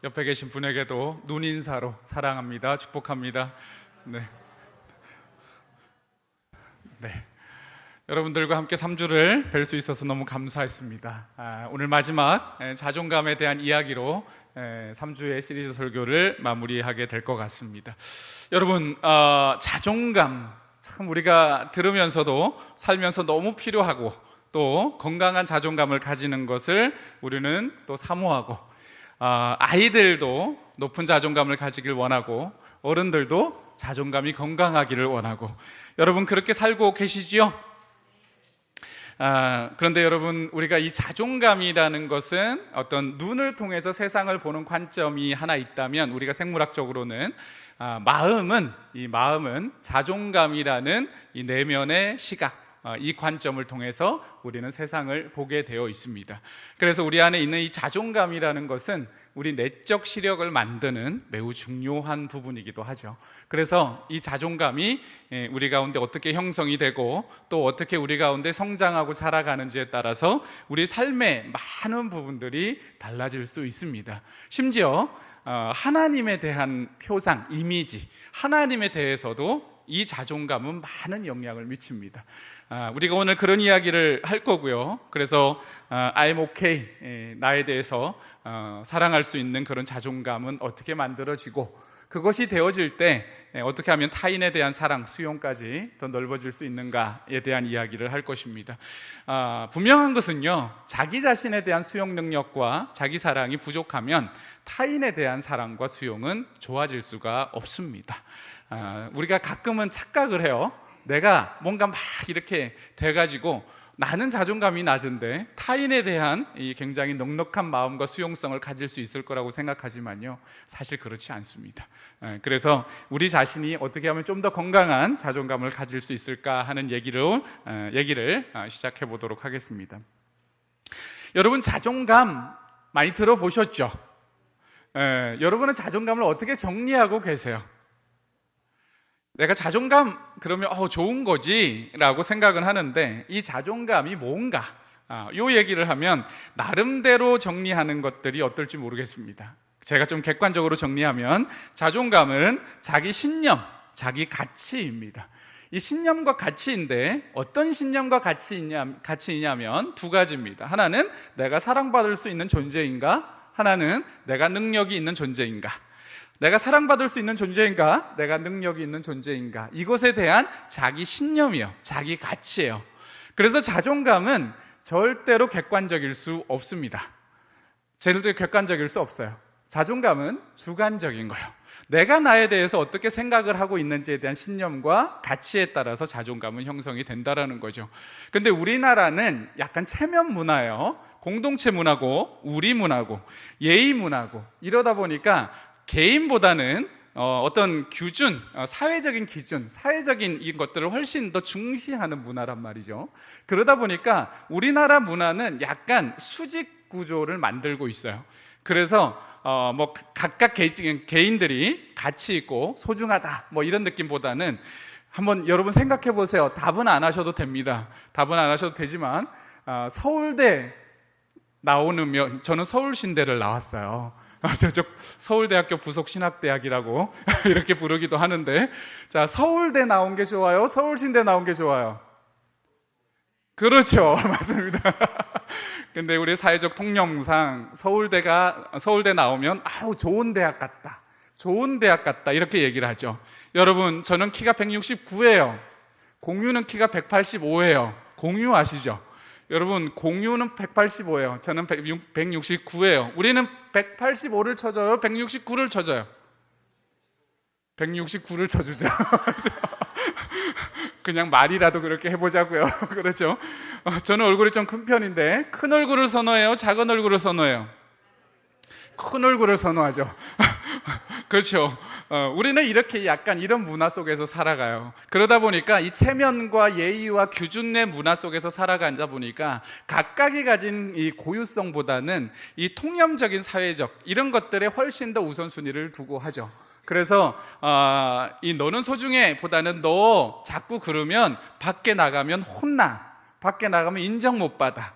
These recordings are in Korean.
옆에 계신 분에게도 눈인사로 사랑합니다, 축복합니다. 네, 네. 여러분들과 함께 3주를 뵐 수 있어서 너무 감사했습니다. 오늘 마지막 자존감에 대한 이야기로 3주의 시리즈 설교를 마무리하게 될 것 같습니다. 여러분, 자존감 참 우리가 들으면서도 살면서 너무 필요하고 또 건강한 자존감을 가지는 것을 우리는 또 사모하고, 아이들도 높은 자존감을 가지길 원하고 어른들도 자존감이 건강하기를 원하고, 여러분 그렇게 살고 계시지요? 그런데 여러분, 우리가 이 자존감이라는 것은 어떤 눈을 통해서 세상을 보는 관점이 하나 있다면, 우리가 생물학적으로는 이 마음은 자존감이라는 이 내면의 시각, 이 관점을 통해서 우리는 세상을 보게 되어 있습니다. 그래서 우리 안에 있는 이 자존감이라는 것은 우리 내적 시력을 만드는 매우 중요한 부분이기도 하죠. 그래서 이 자존감이 우리 가운데 어떻게 형성이 되고 또 어떻게 우리 가운데 성장하고 자라가는지에 따라서 우리 삶의 많은 부분들이 달라질 수 있습니다. 심지어 하나님에 대한 표상, 이미지, 하나님에 대해서도 이 자존감은 많은 영향을 미칩니다. 우리가 오늘 그런 이야기를 할 거고요. 그래서 I'm okay, 나에 대해서 사랑할 수 있는 그런 자존감은 어떻게 만들어지고, 그것이 되어질 때 어떻게 하면 타인에 대한 사랑, 수용까지 더 넓어질 수 있는가에 대한 이야기를 할 것입니다. 분명한 것은요, 자기 자신에 대한 수용 능력과 자기 사랑이 부족하면 타인에 대한 사랑과 수용은 좋아질 수가 없습니다. 우리가 가끔은 착각을 해요. 내가 뭔가 막 이렇게 돼가지고 나는 자존감이 낮은데 타인에 대한 이 굉장히 넉넉한 마음과 수용성을 가질 수 있을 거라고 생각하지만요, 사실 그렇지 않습니다. 그래서 우리 자신이 어떻게 하면 좀 더 건강한 자존감을 가질 수 있을까 하는 얘기를 시작해 보도록 하겠습니다. 여러분, 자존감 많이 들어보셨죠? 여러분은 자존감을 어떻게 정리하고 계세요? 내가 자존감 그러면 좋은 거지 라고 생각은 하는데, 이 자존감이 뭔가 요 얘기를 하면 나름대로 정리하는 것들이 어떨지 모르겠습니다. 제가 좀 객관적으로 정리하면 자존감은 자기 신념, 자기 가치입니다. 이 신념과 가치인데 어떤 신념과 가치이냐면 두 가지입니다. 하나는 내가 사랑받을 수 있는 존재인가, 하나는 내가 능력이 있는 존재인가. 내가 사랑받을 수 있는 존재인가, 내가 능력이 있는 존재인가, 이것에 대한 자기 신념이요, 자기 가치예요. 그래서 자존감은 절대로 객관적일 수 없습니다. 절대로 객관적일 수 없어요. 자존감은 주관적인 거예요. 내가 나에 대해서 어떻게 생각을 하고 있는지에 대한 신념과 가치에 따라서 자존감은 형성이 된다는 거죠. 근데 우리나라는 약간 체면 문화예요. 공동체 문화고 우리 문화고 예의 문화고, 이러다 보니까 개인보다는 어떤 기준, 사회적인 기준, 사회적인 이 것들을 훨씬 더 중시하는 문화란 말이죠. 그러다 보니까 우리나라 문화는 약간 수직 구조를 만들고 있어요. 그래서 각각 개인들이 가치 있고 소중하다 이런 느낌보다는, 한번 여러분 생각해 보세요. 답은 안 하셔도 됩니다. 답은 안 하셔도 되지만 서울대 나오면, 저는 서울신대를 나왔어요. 저쪽 서울대학교 부속신학대학이라고 이렇게 부르기도 하는데, 자, 서울대 나온 게 좋아요, 서울신대 나온 게 좋아요? 그렇죠. 맞습니다. 근데 우리 사회적 통념상 서울대 나오면 좋은 대학 같다, 좋은 대학 같다, 이렇게 얘기를 하죠. 여러분, 저는 키가 169예요 공유는 키가 185예요 공유 아시죠? 여러분, 공유는 185예요 저는 169예요 우리는 185를 쳐줘요, 169를 쳐줘요? 169를 쳐주죠. 그냥 말이라도 그렇게 해보자고요. 그렇죠? 저는 얼굴이 좀 큰 편인데, 큰 얼굴을 선호해요, 작은 얼굴을 선호해요? 큰 얼굴을 선호하죠. 그렇죠? 우리는 이렇게 약간 이런 문화 속에서 살아가요. 그러다 보니까 이 체면과 예의와 규준의 문화 속에서 살아가다 보니까 각각이 가진 이 고유성보다는 이 통념적인 사회적 이런 것들에 훨씬 더 우선순위를 두고 하죠. 그래서 이 너는 소중해 보다는 너 자꾸 그러면 밖에 나가면 혼나, 밖에 나가면 인정 못 받아,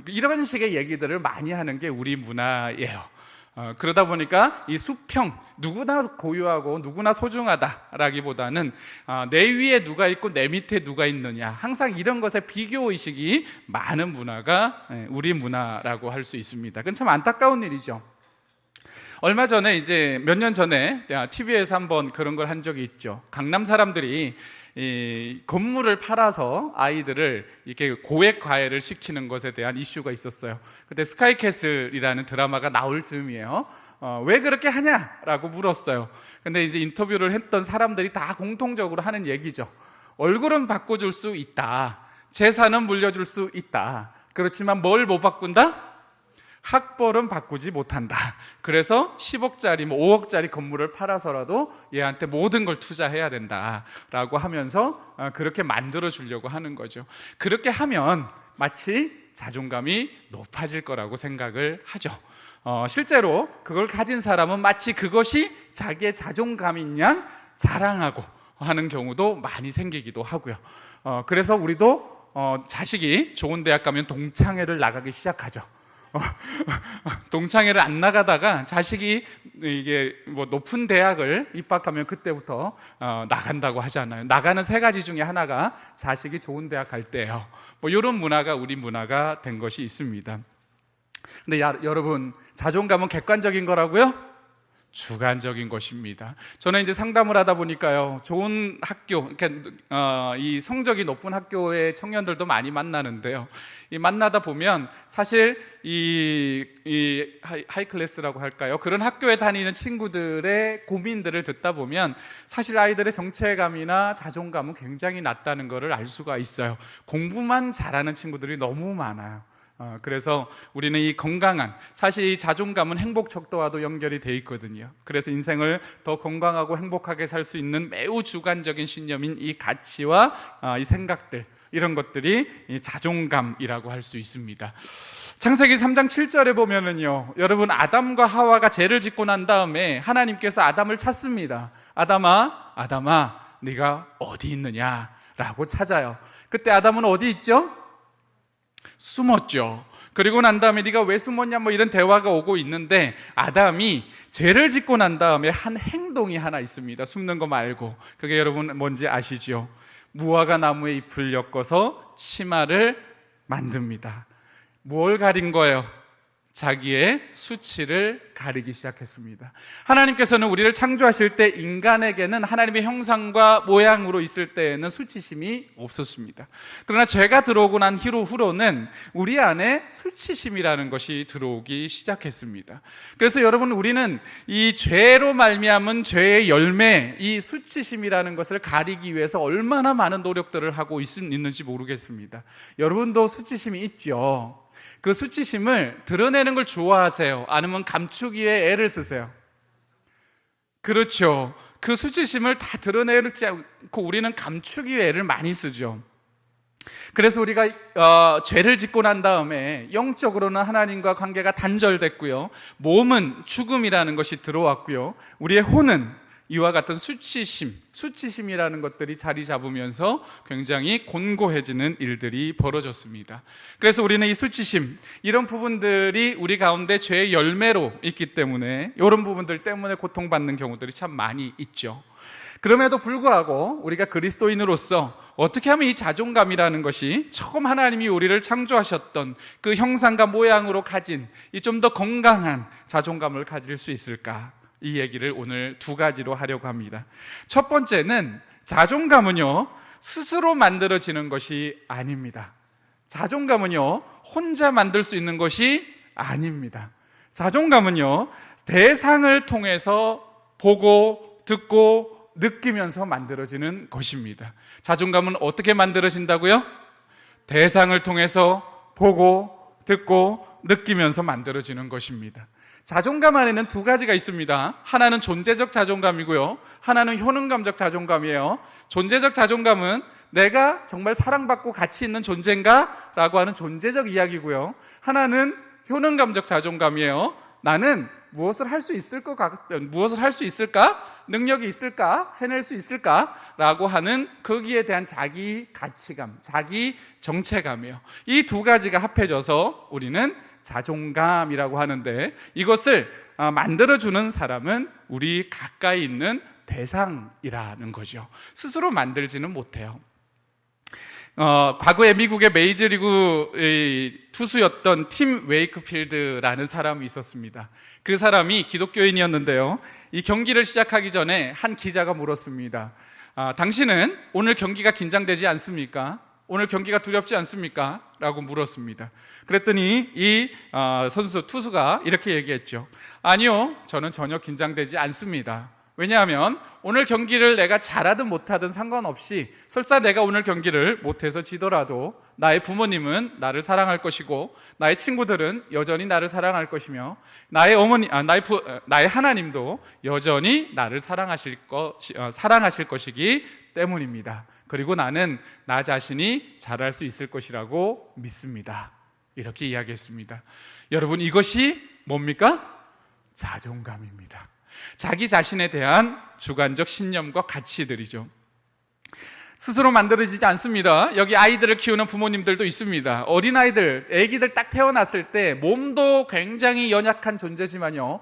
이런 식의 얘기들을 많이 하는 게 우리 문화예요. 그러다 보니까 이 수평, 누구나 고유하고 누구나 소중하다라기보다는 내 위에 누가 있고 내 밑에 누가 있느냐, 항상 이런 것에 비교의식이 많은 문화가 우리 문화라고 할 수 있습니다. 그건 참 안타까운 일이죠. 얼마 전에 이제 몇 년 전에 TV에서 한번 그런 걸 한 적이 있죠. 강남 사람들이 이 건물을 팔아서 아이들을 이렇게 고액 과외를 시키는 것에 대한 이슈가 있었어요. 그때 스카이캐슬이라는 드라마가 나올 즈음이에요. 왜 그렇게 하냐라고 물었어요. 근데 이제 인터뷰를 했던 사람들이 다 공통적으로 하는 얘기죠. 얼굴은 바꿔줄 수 있다, 재산은 물려줄 수 있다, 그렇지만 뭘 못 바꾼다? 학벌은 바꾸지 못한다. 그래서 10억짜리, 5억짜리 건물을 팔아서라도 얘한테 모든 걸 투자해야 된다라고 하면서 그렇게 만들어 주려고 하는 거죠. 그렇게 하면 마치 자존감이 높아질 거라고 생각을 하죠. 실제로 그걸 가진 사람은 마치 그것이 자기의 자존감인 양 자랑하고 하는 경우도 많이 생기기도 하고요. 그래서 우리도 자식이 좋은 대학 가면 동창회를 나가기 시작하죠. 동창회를 안 나가다가 자식이 이게 뭐 높은 대학을 입학하면 그때부터 나간다고 하잖아요. 나가는 세 가지 중에 하나가 자식이 좋은 대학 갈 때예요. 뭐 이런 문화가 우리 문화가 된 것이 있습니다. 근데 여러분, 자존감은 객관적인 거라고요? 주관적인 것입니다. 저는 이제 상담을 하다 보니까요, 좋은 학교, 그러니까 이 성적이 높은 학교의 청년들도 많이 만나는데요, 이 만나다 보면 사실 이 하이 클래스라고 할까요? 그런 학교에 다니는 친구들의 고민들을 듣다 보면 사실 아이들의 정체감이나 자존감은 굉장히 낮다는 것을 알 수가 있어요. 공부만 잘하는 친구들이 너무 많아요. 그래서 우리는 이 건강한, 사실 이 자존감은 행복 척도와도 연결이 돼 있거든요. 그래서 인생을 더 건강하고 행복하게 살 수 있는 매우 주관적인 신념인 이 가치와 이 생각들, 이런 것들이 이 자존감이라고 할 수 있습니다. 창세기 3장 7절에 보면은요, 여러분, 아담과 하와가 죄를 짓고 난 다음에 하나님께서 아담을 찾습니다. 아담아, 아담아, 네가 어디 있느냐라고 찾아요. 그때 아담은 어디 있죠? 숨었죠. 그리고 난 다음에 네가 왜 숨었냐, 뭐 이런 대화가 오고 있는데, 아담이 죄를 짓고 난 다음에 한 행동이 하나 있습니다. 숨는 거 말고. 그게 여러분 뭔지 아시죠? 무화과 나무에 잎을 엮어서 치마를 만듭니다. 뭘 가린 거예요? 자기의 수치를 가리기 시작했습니다. 하나님께서는 우리를 창조하실 때 인간에게는 하나님의 형상과 모양으로 있을 때에는 수치심이 없었습니다. 그러나 죄가 들어오고 난 후로는 우리 안에 수치심이라는 것이 들어오기 시작했습니다. 그래서 여러분, 우리는 이 죄로 말미암은 죄의 열매, 이 수치심이라는 것을 가리기 위해서 얼마나 많은 노력들을 하고 있는지 모르겠습니다. 여러분도 수치심이 있죠? 그 수치심을 드러내는 걸 좋아하세요? 아니면 감추기 위해 애를 쓰세요? 그렇죠. 그 수치심을 다 드러내지 않고 우리는 감추기 위해 애를 많이 쓰죠. 그래서 우리가 죄를 짓고 난 다음에 영적으로는 하나님과 관계가 단절됐고요, 몸은 죽음이라는 것이 들어왔고요, 우리의 혼은 이와 같은 수치심이라는 것들이 자리 잡으면서 굉장히 곤고해지는 일들이 벌어졌습니다. 그래서 우리는 이 수치심, 이런 부분들이 우리 가운데 죄의 열매로 있기 때문에 이런 부분들 때문에 고통받는 경우들이 참 많이 있죠. 그럼에도 불구하고 우리가 그리스도인으로서 어떻게 하면 이 자존감이라는 것이 처음 하나님이 우리를 창조하셨던 그 형상과 모양으로 가진 이 좀 더 건강한 자존감을 가질 수 있을까? 이 얘기를 오늘 두 가지로 하려고 합니다. 첫 번째는, 자존감은요, 스스로 만들어지는 것이 아닙니다. 자존감은요, 혼자 만들 수 있는 것이 아닙니다. 자존감은요, 대상을 통해서 보고 듣고 느끼면서 만들어지는 것입니다. 자존감은 어떻게 만들어진다고요? 대상을 통해서 보고 듣고 느끼면서 만들어지는 것입니다. 자존감 안에는 두 가지가 있습니다. 하나는 존재적 자존감이고요, 하나는 효능감적 자존감이에요. 존재적 자존감은 내가 정말 사랑받고 가치 있는 존재인가? 라고 하는 존재적 이야기고요, 하나는 효능감적 자존감이에요. 나는 무엇을 할 수 있을 것 무엇을 할 수 있을까? 능력이 있을까? 해낼 수 있을까? 라고 하는 거기에 대한 자기 가치감, 자기 정체감이에요. 이 두 가지가 합해져서 우리는 자존감이라고 하는데, 이것을 만들어주는 사람은 우리 가까이 있는 대상이라는 거죠. 스스로 만들지는 못해요. 과거에 미국의 메이저리그 투수였던 팀 웨이크필드라는 사람이 있었습니다. 그 사람이 기독교인이었는데요, 이 경기를 시작하기 전에 한 기자가 물었습니다. 당신은 오늘 경기가 긴장되지 않습니까? 오늘 경기가 두렵지 않습니까? 라고 물었습니다. 그랬더니 이 투수가 이렇게 얘기했죠. 아니요, 저는 전혀 긴장되지 않습니다. 왜냐하면 오늘 경기를 내가 잘하든 못하든 상관없이, 설사 내가 오늘 경기를 못해서 지더라도 나의 부모님은 나를 사랑할 것이고, 나의 친구들은 여전히 나를 사랑할 것이며, 나의 하나님도 여전히 나를 사랑하실 것이기 때문입니다. 그리고 나는 나 자신이 잘할 수 있을 것이라고 믿습니다. 이렇게 이야기했습니다. 여러분, 이것이 뭡니까? 자존감입니다. 자기 자신에 대한 주관적 신념과 가치들이죠. 스스로 만들어지지 않습니다. 여기 아이들을 키우는 부모님들도 있습니다. 어린아이들, 아기들 딱 태어났을 때 몸도 굉장히 연약한 존재지만요,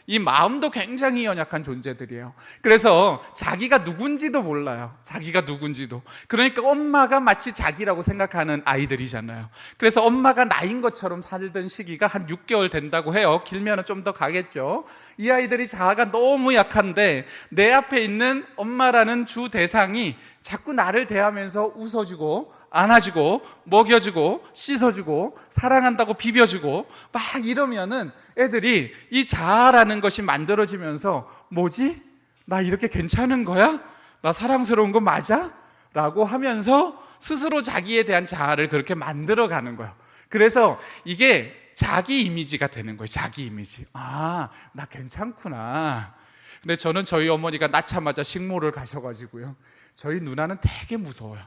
이 마음도 굉장히 연약한 존재들이에요. 그래서 자기가 누군지도 몰라요. 자기가 누군지도. 그러니까 엄마가 마치 자기라고 생각하는 아이들이잖아요. 그래서 엄마가 나인 것처럼 살던 시기가 한 6개월 된다고 해요. 길면 좀 더 가겠죠. 이 아이들이 자아가 너무 약한데 내 앞에 있는 엄마라는 주 대상이 자꾸 나를 대하면서 웃어주고 안아주고 먹여주고 씻어주고 사랑한다고 비벼주고 막 이러면은 애들이 이 자아라는 것이 만들어지면서, 뭐지? 나 이렇게 괜찮은 거야? 나 사랑스러운 거 맞아? 라고 하면서 스스로 자기에 대한 자아를 그렇게 만들어가는 거예요. 그래서 이게 자기 이미지가 되는 거예요. 자기 이미지. 나 괜찮구나. 근데 저는 저희 어머니가 낳자마자 식모를 가셔가지고요, 저희 누나는 되게 무서워요.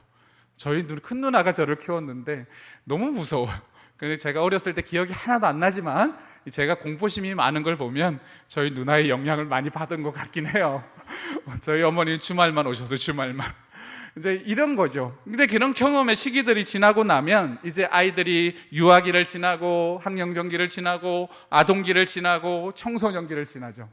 저희 큰 누나가 저를 키웠는데 너무 무서워요. 근데 제가 어렸을 때 기억이 하나도 안 나지만 제가 공포심이 많은 걸 보면 저희 누나의 영향을 많이 받은 것 같긴 해요. 저희 어머니는 주말만 오셔서 주말만. 이제 이런 거죠. 근데 그런 경험의 시기들이 지나고 나면 이제 아이들이 유아기를 지나고 학령정기를 지나고 아동기를 지나고 청소년기를 지나죠.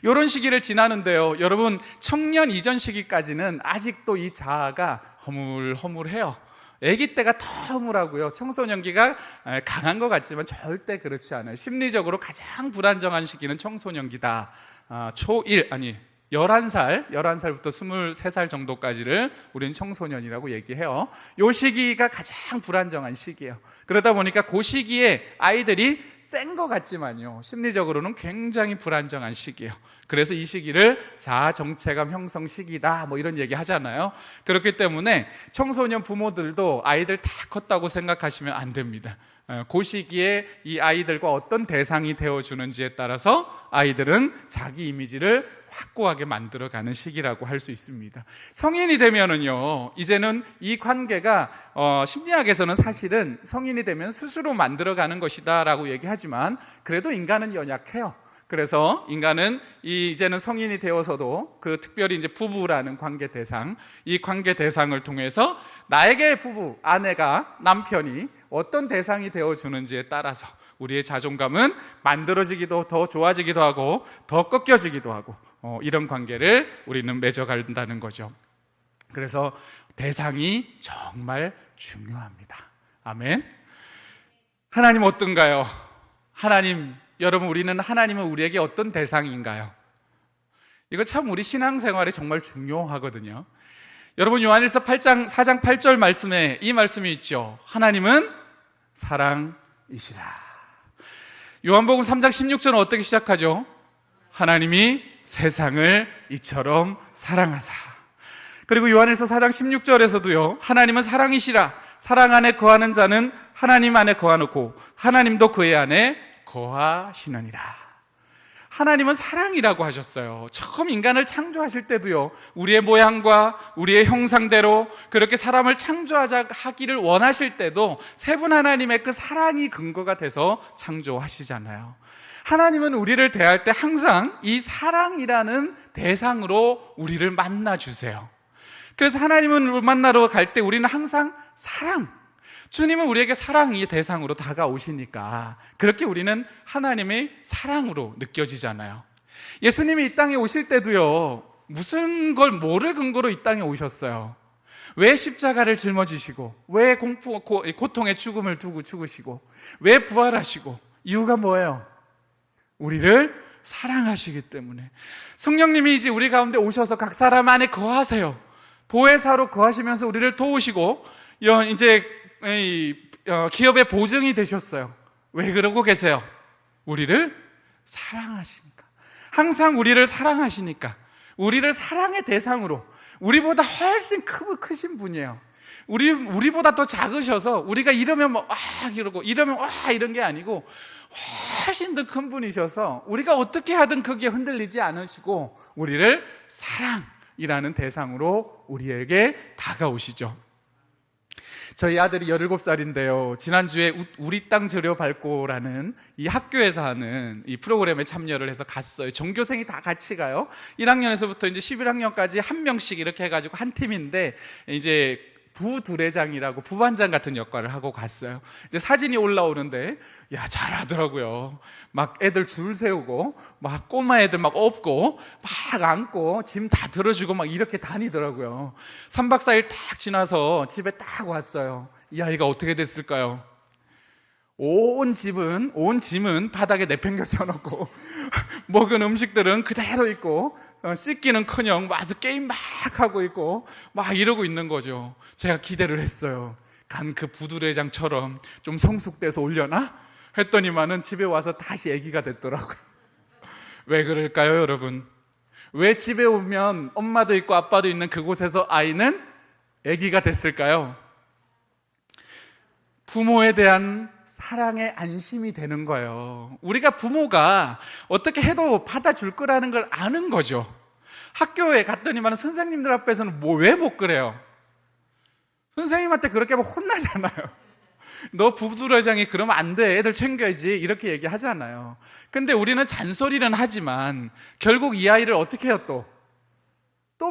이런 시기를 지나는데요, 여러분, 청년 이전 시기까지는 아직도 이 자아가 허물허물해요. 아기 때가 더 허물하고요, 청소년기가 강한 것 같지만 절대 그렇지 않아요. 심리적으로 가장 불안정한 시기는 청소년기다. 11살부터 23살 정도까지를 우리는 청소년이라고 얘기해요. 이 시기가 가장 불안정한 시기예요. 그러다 보니까 그 시기에 아이들이 센 것 같지만요, 심리적으로는 굉장히 불안정한 시기예요. 그래서 이 시기를 자아 정체감 형성 시기다, 뭐 이런 얘기 하잖아요. 그렇기 때문에 청소년 부모들도 아이들 다 컸다고 생각하시면 안 됩니다. 그 시기에 이 아이들과 어떤 대상이 되어주는지에 따라서 아이들은 자기 이미지를 확고하게 만들어가는 시기라고 할 수 있습니다. 성인이 되면은요, 이제는 이 관계가 심리학에서는 사실은 성인이 되면 스스로 만들어가는 것이다라고 얘기하지만, 그래도 인간은 연약해요. 그래서 인간은 이제는 성인이 되어서도 특별히 이제 부부라는 관계 대상, 이 관계 대상을 통해서 나에게 부부, 아내가, 남편이 어떤 대상이 되어주는지에 따라서 우리의 자존감은 만들어지기도, 더 좋아지기도 하고 더 꺾여지기도 하고, 이런 관계를 우리는 맺어간다는 거죠. 그래서 대상이 정말 중요합니다. 아멘. 하나님 어떤가요? 여러분, 우리는 하나님은 우리에게 어떤 대상인가요? 이거 참 우리 신앙생활에 정말 중요하거든요. 여러분, 요한일서 4장 8절 말씀에 이 말씀이 있죠. 하나님은 사랑이시라. 요한복음 3장 16절은 어떻게 시작하죠? 하나님이 세상을 이처럼 사랑하사. 그리고 요한일서 4장 16절에서도요, 하나님은 사랑이시라. 사랑 안에 거하는 자는 하나님 안에 거하고 하나님도 그의 안에 거하시느니라. 하나님은 사랑이라고 하셨어요. 처음 인간을 창조하실 때도요, 우리의 모양과 우리의 형상대로 그렇게 사람을 하기를 원하실 때도 세 분 하나님의 그 사랑이 근거가 돼서 창조하시잖아요. 하나님은 우리를 대할 때 항상 이 사랑이라는 대상으로 우리를 만나주세요. 그래서 하나님은 만나러 갈 때 우리는 항상 사랑, 주님은 우리에게 사랑의 대상으로 다가오시니까 그렇게 우리는 하나님의 사랑으로 느껴지잖아요. 예수님이 이 땅에 오실 때도요, 무슨 걸 뭐를 근거로 이 땅에 오셨어요? 왜 십자가를 짊어지시고, 왜 고통의 죽음을 두고 죽으시고, 왜 부활하시고, 이유가 뭐예요? 우리를 사랑하시기 때문에. 성령님이 이제 우리 가운데 오셔서 각 사람 안에 거하세요. 보혜사로 거하시면서 우리를 도우시고 이제 기업의 보증이 되셨어요. 왜 그러고 계세요? 우리를 사랑하시니까. 항상 우리를 사랑하시니까. 우리를 사랑의 대상으로, 우리보다 훨씬 크신 분이에요. 우리보다 더 작으셔서 우리가 이러면 뭐 이러고 이러면 이런 게 아니고 훨씬 더 큰 분이셔서 우리가 어떻게 하든 거기에 흔들리지 않으시고 우리를 사랑이라는 대상으로 우리에게 다가오시죠. 저희 아들이 17살인데요 지난주에 우리 땅 재료 밟고라는 이 학교에서 하는 이 프로그램에 참여를 해서 갔어요. 전교생이 다 같이 가요. 1학년에서부터 이제 11학년까지 한 명씩 이렇게 해가지고 한 팀인데, 이제 부두레장이라고 부반장 같은 역할을 하고 갔어요. 이제 사진이 올라오는데 야, 잘하더라고요. 막 애들 줄 세우고 막 꼬마 애들 막 업고 막 안고 짐 다 들어주고 막 이렇게 다니더라고요. 3박 4일 딱 지나서 집에 딱 왔어요. 이 아이가 어떻게 됐을까요? 온 짐은 바닥에 내팽겨 쳐놓고 먹은 음식들은 그대로 있고 씻기는커녕 와서 게임 막 하고 있고 막 이러고 있는 거죠. 제가 기대를 했어요. 간 그 부두레장처럼 좀 성숙돼서 올려나? 했더니만은 집에 와서 다시 아기가 됐더라고요. 왜 그럴까요, 여러분? 왜 집에 오면 엄마도 있고 아빠도 있는 그곳에서 아이는 아기가 됐을까요? 부모에 대한 사랑의 안심이 되는 거예요. 우리가 부모가 어떻게 해도 받아줄 거라는 걸 아는 거죠. 학교에 갔더니만 선생님들 앞에서는 왜 못 그래요? 선생님한테 그렇게 하면 혼나잖아요. 너 부두레장이 그러면 안 돼, 애들 챙겨야지, 이렇게 얘기하잖아요. 근데 우리는 잔소리는 하지만 결국 이 아이를 어떻게 해요? 또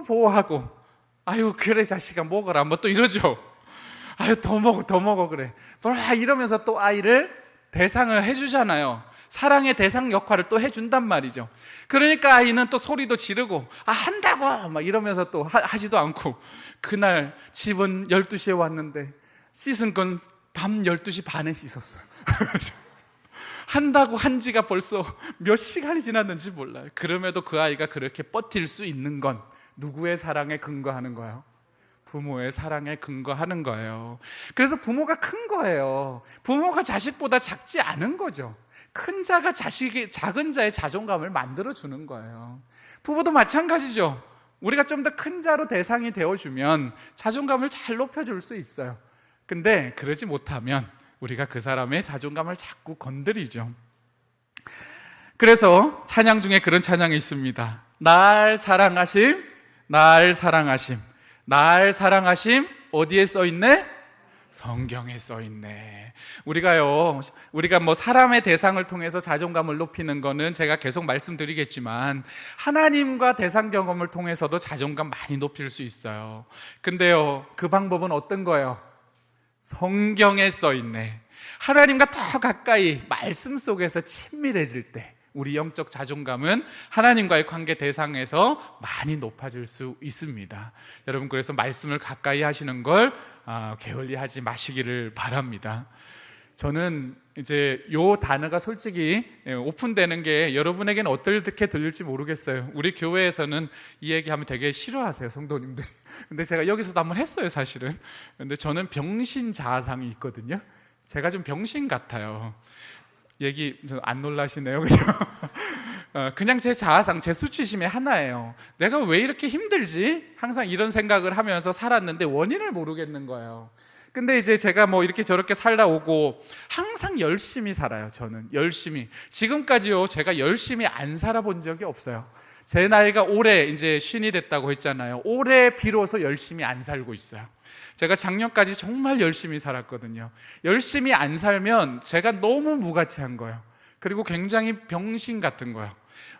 보호하고, 아유 그래 자식아 먹어라 뭐 또 이러죠. 아유 더 먹어 그래 이러면서 또 아이를 대상을 해주잖아요. 사랑의 대상 역할을 또 해준단 말이죠. 그러니까 아이는 또 소리도 지르고 한다고 막 이러면서 또 하지도 않고, 그날 집은 12시에 왔는데 씻은 건 밤 12시 반에 씻었어요. 한다고 한 지가 벌써 몇 시간이 지났는지 몰라요. 그럼에도 그 아이가 그렇게 버틸 수 있는 건 누구의 사랑에 근거하는 거예요? 부모의 사랑에 근거하는 거예요. 그래서 부모가 큰 거예요. 부모가 자식보다 작지 않은 거죠. 큰 자가 작은 자의 자존감을 만들어주는 거예요. 부부도 마찬가지죠. 우리가 좀 더 큰 자로 대상이 되어주면 자존감을 잘 높여줄 수 있어요. 근데 그러지 못하면 우리가 그 사람의 자존감을 자꾸 건드리죠. 그래서 찬양 중에 그런 찬양이 있습니다. 날 사랑하심, 날 사랑하심, 날 사랑하심 어디에 써있네? 성경에 써있네. 우리가 뭐 사람의 대상을 통해서 자존감을 높이는 거는 제가 계속 말씀드리겠지만 하나님과 대상 경험을 통해서도 자존감 많이 높일 수 있어요. 근데요, 그 방법은 어떤 거예요? 성경에 써있네. 하나님과 더 가까이 말씀 속에서 친밀해질 때 우리 영적 자존감은 하나님과의 관계 대상에서 많이 높아질 수 있습니다. 여러분, 그래서 말씀을 가까이 하시는 걸 게을리하지 마시기를 바랍니다. 저는 이제 요 단어가 솔직히 오픈되는 게 여러분에게는 어떻게 들릴지 모르겠어요. 우리 교회에서는 이 얘기하면 되게 싫어하세요, 성도님들이. 근데 제가 여기서도 한번 했어요, 사실은. 근데 저는 병신 자아상이 있거든요. 제가 좀 병신 같아요. 얘기 안 놀라시네요, 그죠? 그냥 제 자아상, 제 수치심의 하나예요. 내가 왜 이렇게 힘들지? 항상 이런 생각을 하면서 살았는데 원인을 모르겠는 거예요. 근데 이제 제가 뭐 이렇게 저렇게 살다 오고 항상 열심히 살아요. 저는 열심히, 지금까지요 제가 열심히 안 살아본 적이 없어요. 제 나이가 올해 이제 50이 됐다고 했잖아요. 올해 비로소 열심히 안 살고 있어요. 제가 작년까지 정말 열심히 살았거든요. 열심히 안 살면 제가 너무 무가치한 거예요. 그리고 굉장히 병신 같은 거예요.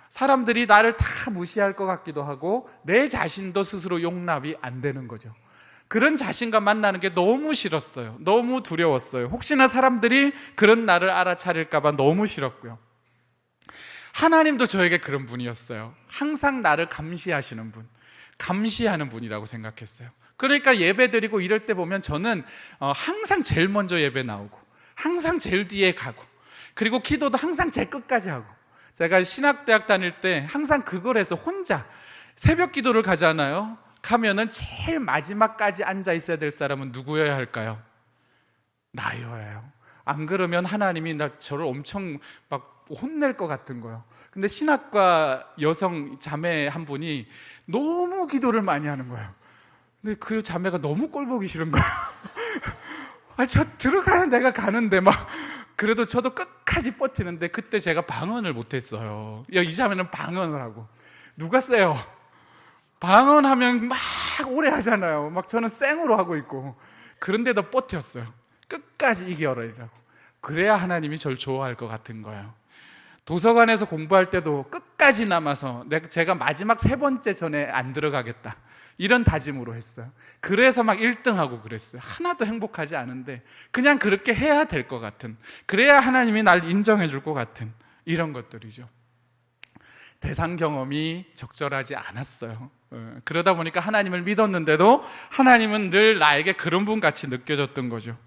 사람들이 나를 다 무시할 것 같기도 하고 내 자신도 스스로 용납이 안 되는 거죠. 그런 자신과 만나는 게 너무 싫었어요. 너무 두려웠어요. 혹시나 사람들이 그런 나를 알아차릴까 봐 너무 싫었고요. 하나님도 저에게 그런 분이었어요. 항상 나를 감시하시는 분, 감시하는 분이라고 생각했어요. 그러니까 예배 드리고 이럴 때 보면 저는 항상 제일 먼저 예배 나오고, 항상 제일 뒤에 가고, 그리고 기도도 항상 제일 끝까지 하고. 제가 신학대학 다닐 때 항상 그걸 해서 혼자 새벽 기도를 가잖아요. 가면은 제일 마지막까지 앉아 있어야 될 사람은 누구여야 할까요? 나여야요. 안 그러면 하나님이 저를 엄청 막 혼낼 것 같은 거예요. 근데 신학과 여성 자매 한 분이 너무 기도를 많이 하는 거예요. 근데 그 자매가 너무 꼴 보기 싫은 거예요. 저 들어가야 내가 가는데 막. 그래도 저도 끝까지 버티는데 그때 제가 방언을 못했어요. 이 자매는 방언을 하고. 누가 세요? 방언하면 막 오래 하잖아요. 막 저는 생으로 하고 있고. 그런데도 버텼어요. 끝까지 이겨내라고. 그래야 하나님이 저를 좋아할 것 같은 거예요. 도서관에서 공부할 때도 끝까지 남아서 제가 마지막 3번째 전에 안 들어가겠다, 이런 다짐으로 했어요. 그래서 막 1등하고 그랬어요. 하나도 행복하지 않은데 그냥 그렇게 해야 될 것 같은, 그래야 하나님이 날 인정해 줄 것 같은 이런 것들이죠. 대상 경험이 적절하지 않았어요. 그러다 보니까 하나님을 믿었는데도 하나님은 늘 나에게 그런 분 같이 느껴졌던 거죠.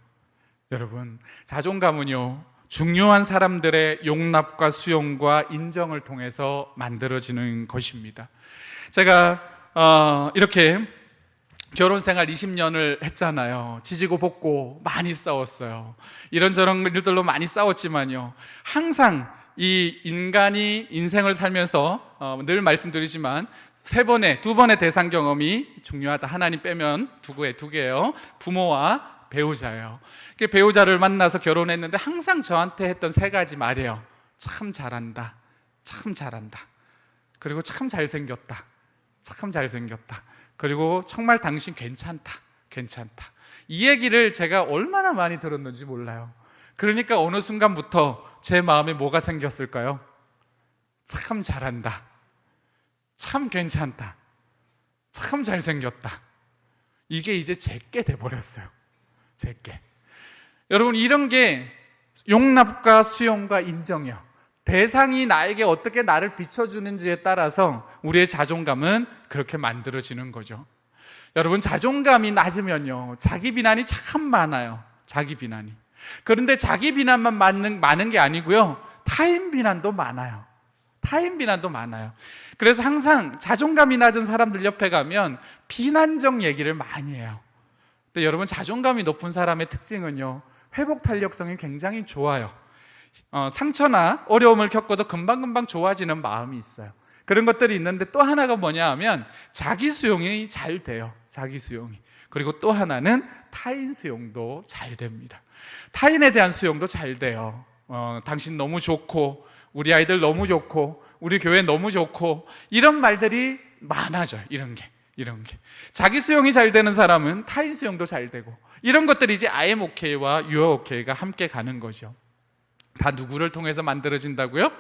여러분, 자존감은요, 중요한 사람들의 용납과 수용과 인정을 통해서 만들어지는 것입니다. 제가 이렇게 결혼 생활 20년을 했잖아요. 지지고 볶고 많이 싸웠어요. 이런저런 일들로 많이 싸웠지만요, 항상 이 인간이 인생을 살면서 늘 말씀드리지만 2번의 대상 경험이 중요하다. 하나님 빼면 두 개예요. 부모와 배우자예요. 배우자를 만나서 결혼했는데 항상 저한테 했던 3가지 말이에요. 참 잘한다, 참 잘한다, 그리고 참 잘생겼다, 참 잘생겼다, 그리고 정말 당신 괜찮다, 괜찮다. 이 얘기를 제가 얼마나 많이 들었는지 몰라요. 그러니까 어느 순간부터 제 마음에 뭐가 생겼을까요? 참 잘한다, 참 괜찮다, 참 잘생겼다. 이게 이제 제게 돼버렸어요. 제게. 여러분, 이런 게 용납과 수용과 인정이요. 대상이 나에게 어떻게 나를 비춰주는지에 따라서 우리의 자존감은 그렇게 만들어지는 거죠. 여러분, 자존감이 낮으면요, 자기 비난이 참 많아요. 자기 비난이. 그런데 자기 비난만 많은 게 아니고요, 타인 비난도 많아요. 타인 비난도 많아요. 그래서 항상 자존감이 낮은 사람들 옆에 가면 비난적 얘기를 많이 해요. 근데 여러분, 자존감이 높은 사람의 특징은요, 회복 탄력성이 굉장히 좋아요. 상처나 어려움을 겪어도 금방금방 좋아지는 마음이 있어요. 그런 것들이 있는데, 또 하나가 뭐냐 하면 자기 수용이 잘 돼요. 자기 수용이. 그리고 또 하나는 타인 수용도 잘 됩니다. 타인에 대한 수용도 잘 돼요. 당신 너무 좋고, 우리 아이들 너무 좋고, 우리 교회 너무 좋고, 이런 말들이 많아져요. 이런 게. 자기 수용이 잘 되는 사람은 타인 수용도 잘 되고, 이런 것들이 이제 I am okay와 you are okay가 함께 가는 거죠. 다 누구를 통해서 만들어진다고요?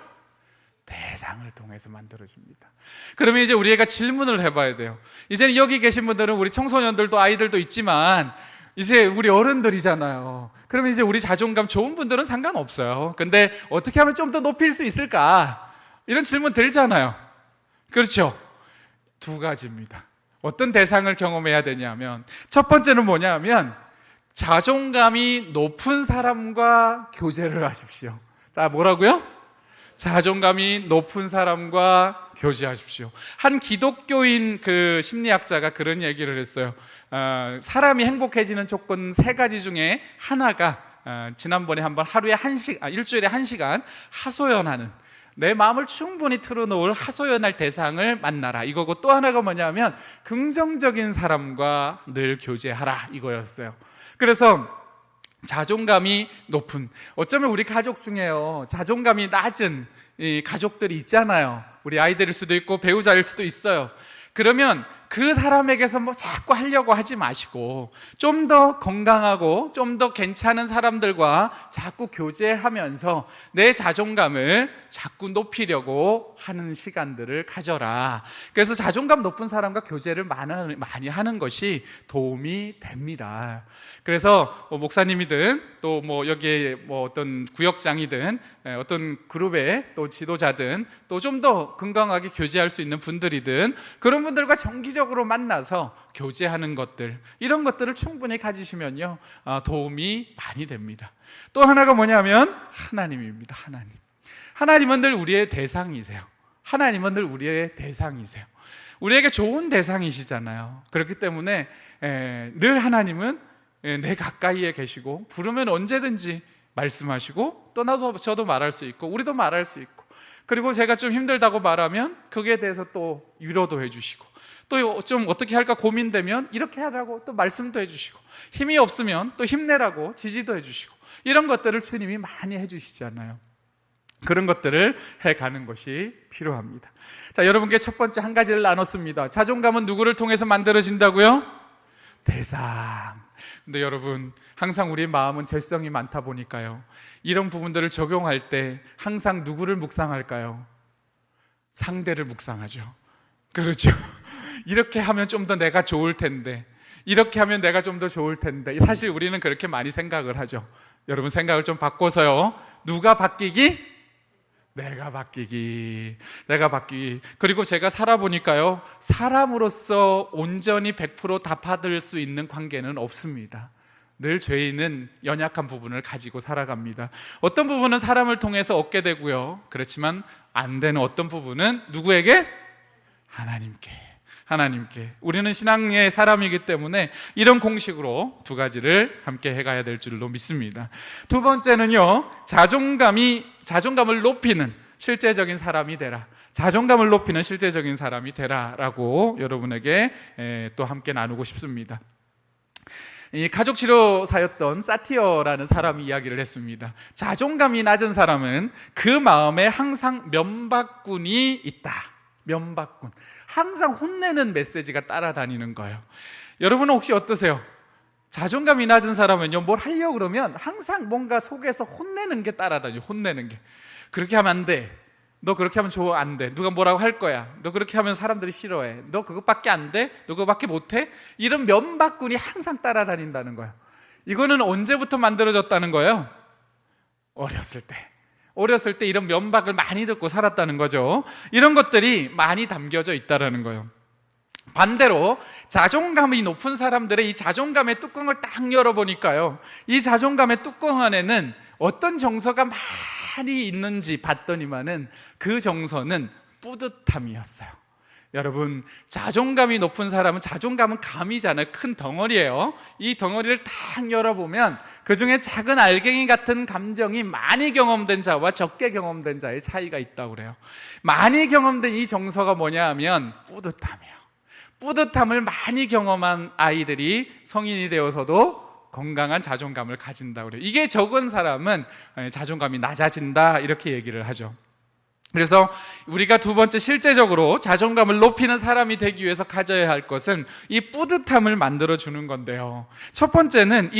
대상을 통해서 만들어집니다. 그러면 이제 우리가 질문을 해봐야 돼요. 이제 여기 계신 분들은 우리 청소년들도 아이들도 있지만 이제 우리 어른들이잖아요. 그러면 이제 우리 자존감 좋은 분들은 상관없어요. 근데 어떻게 하면 좀 더 높일 수 있을까? 이런 질문 들잖아요. 그렇죠? 2가지입니다. 어떤 대상을 경험해야 되냐면, 첫 번째는 뭐냐면 자존감이 높은 사람과 교제를 하십시오. 자, 뭐라고요? 자존감이 높은 사람과 교제하십시오. 한 기독교인 그 심리학자가 그런 얘기를 했어요. 사람이 행복해지는 조건 3가지 중에 하나가 지난번에 한번 일주일에 1시간 하소연하는, 내 마음을 충분히 틀어놓을 하소연할 대상을 만나라, 이거고, 또 하나가 뭐냐면 긍정적인 사람과 늘 교제하라, 이거였어요. 그래서 자존감이 높은, 어쩌면 우리 가족 중에요, 자존감이 낮은 이 가족들이 있잖아요. 우리 아이들일 수도 있고 배우자일 수도 있어요. 그러면 그 사람에게서 뭐 자꾸 하려고 하지 마시고 좀 더 건강하고 좀 더 괜찮은 사람들과 자꾸 교제하면서 내 자존감을 자꾸 높이려고 하는 시간들을 가져라. 그래서 자존감 높은 사람과 교제를 많이 하는 것이 도움이 됩니다. 그래서 뭐 목사님이든 또 뭐 여기에 뭐 어떤 구역장이든 어떤 그룹의 또 지도자든 또 좀 더 건강하게 교제할 수 있는 분들이든 그런 분들과 정기적으로 만나서 교제하는 것들, 이런 것들을 충분히 가지시면요 도움이 많이 됩니다. 또 하나가 뭐냐면 하나님입니다. 하나님은 늘 우리의 대상이세요. 하나님은 늘 우리의 대상이세요. 우리에게 좋은 대상이시잖아요. 그렇기 때문에 늘 하나님은 내 가까이에 계시고 부르면 언제든지 말씀하시고 또 저도 말할 수 있고 우리도 말할 수 있고, 그리고 제가 좀 힘들다고 말하면 거기에 대해서 또 위로도 해주시고 또 좀 어떻게 할까 고민되면 이렇게 하라고 또 말씀도 해주시고, 힘이 없으면 또 힘내라고 지지도 해주시고, 이런 것들을 주님이 많이 해주시잖아요. 그런 것들을 해가는 것이 필요합니다. 자, 여러분께 첫 번째 한 가지를 나눴습니다. 자존감은 누구를 통해서 만들어진다고요? 대상. 근데 여러분, 항상 우리 마음은 죄성이 많다 보니까요, 이런 부분들을 적용할 때 항상 누구를 묵상할까요? 상대를 묵상하죠. 그렇죠. 이렇게 하면 좀 더 내가 좋을 텐데, 이렇게 하면 내가 좀 더 좋을 텐데. 사실 우리는 그렇게 많이 생각을 하죠. 여러분, 생각을 좀 바꿔서요, 누가 바뀌기? 내가 바뀌기. 그리고 제가 살아보니까요, 사람으로서 온전히 100% 다 받을 수 있는 관계는 없습니다. 늘 죄인은 연약한 부분을 가지고 살아갑니다. 어떤 부분은 사람을 통해서 얻게 되고요, 그렇지만 안 되는 어떤 부분은 누구에게? 하나님께. 우리는 신앙의 사람이기 때문에 이런 공식으로 두 가지를 함께 해가야 될 줄로 믿습니다. 두 번째는요, 자존감을 높이는 실제적인 사람이 되라. 자존감을 높이는 실제적인 사람이 되라라고 여러분에게 또 함께 나누고 싶습니다. 이 가족치료사였던 사티어라는 사람이 이야기를 했습니다. 자존감이 낮은 사람은 그 마음에 항상 면박군이 있다. 면박군. 항상 혼내는 메시지가 따라다니는 거예요. 여러분은 혹시 어떠세요? 자존감이 낮은 사람은요, 뭘 하려고 그러면 항상 뭔가 속에서 혼내는 게 따라다녀요. 혼내는 게. 그렇게 하면 안 돼. 너 그렇게 하면 안 돼. 누가 뭐라고 할 거야. 너 그렇게 하면 사람들이 싫어해. 너 그것밖에 안 돼? 너 그거밖에 못해? 이런 면박군이 항상 따라다닌다는 거예요. 이거는 언제부터 만들어졌다는 거예요? 어렸을 때 이런 면박을 많이 듣고 살았다는 거죠. 이런 것들이 많이 담겨져 있다는 거예요. 반대로 자존감이 높은 사람들의 이 자존감의 뚜껑을 딱 열어보니까요, 이 자존감의 뚜껑 안에는 어떤 정서가 많이 있는지 봤더니만은 그 정서는 뿌듯함이었어요. 여러분, 자존감이 높은 사람은, 자존감은 감이잖아요. 큰 덩어리예요. 이 덩어리를 딱 열어보면 그 중에 작은 알갱이 같은 감정이 많이 경험된 자와 적게 경험된 자의 차이가 있다고 그래요. 많이 경험된 이 정서가 뭐냐 하면 뿌듯함이에요. 뿌듯함을 많이 경험한 아이들이 성인이 되어서도 건강한 자존감을 가진다고 그래요. 이게 적은 사람은 자존감이 낮아진다, 이렇게 얘기를 하죠. 그래서 우리가 두 번째, 실제적으로 자존감을 높이는 사람이 되기 위해서 가져야 할 것은 이 뿌듯함을 만들어주는 건데요, 첫 번째는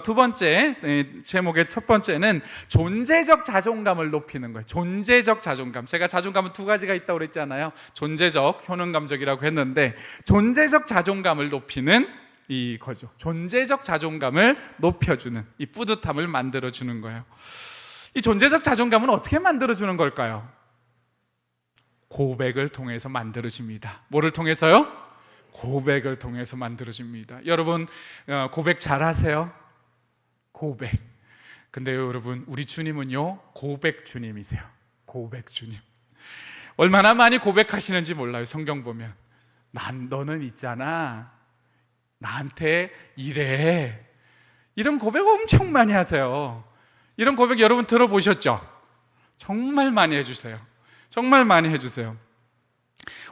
두 번째 제목의 첫 번째는 존재적 자존감을 높이는 거예요. 존재적 자존감. 제가 자존감은 두 가지가 있다고 그랬잖아요. 존재적, 효능감적이라고 했는데, 존재적 자존감을 높이는 이거죠. 존재적 자존감을 높여주는, 이 뿌듯함을 만들어주는 거예요. 이 존재적 자존감은 어떻게 만들어주는 걸까요? 고백을 통해서 만들어집니다. 뭐를 통해서요? 고백을 통해서 만들어집니다. 여러분, 고백 잘하세요? 고백. 근데요, 여러분, 우리 주님은요, 고백 주님이세요. 고백 주님. 얼마나 많이 고백하시는지 몰라요. 성경 보면 너는 있잖아, 나한테 이래. 이런 고백 엄청 많이 하세요. 이런 고백 여러분 들어보셨죠? 정말 많이 해주세요. 정말 많이 해주세요.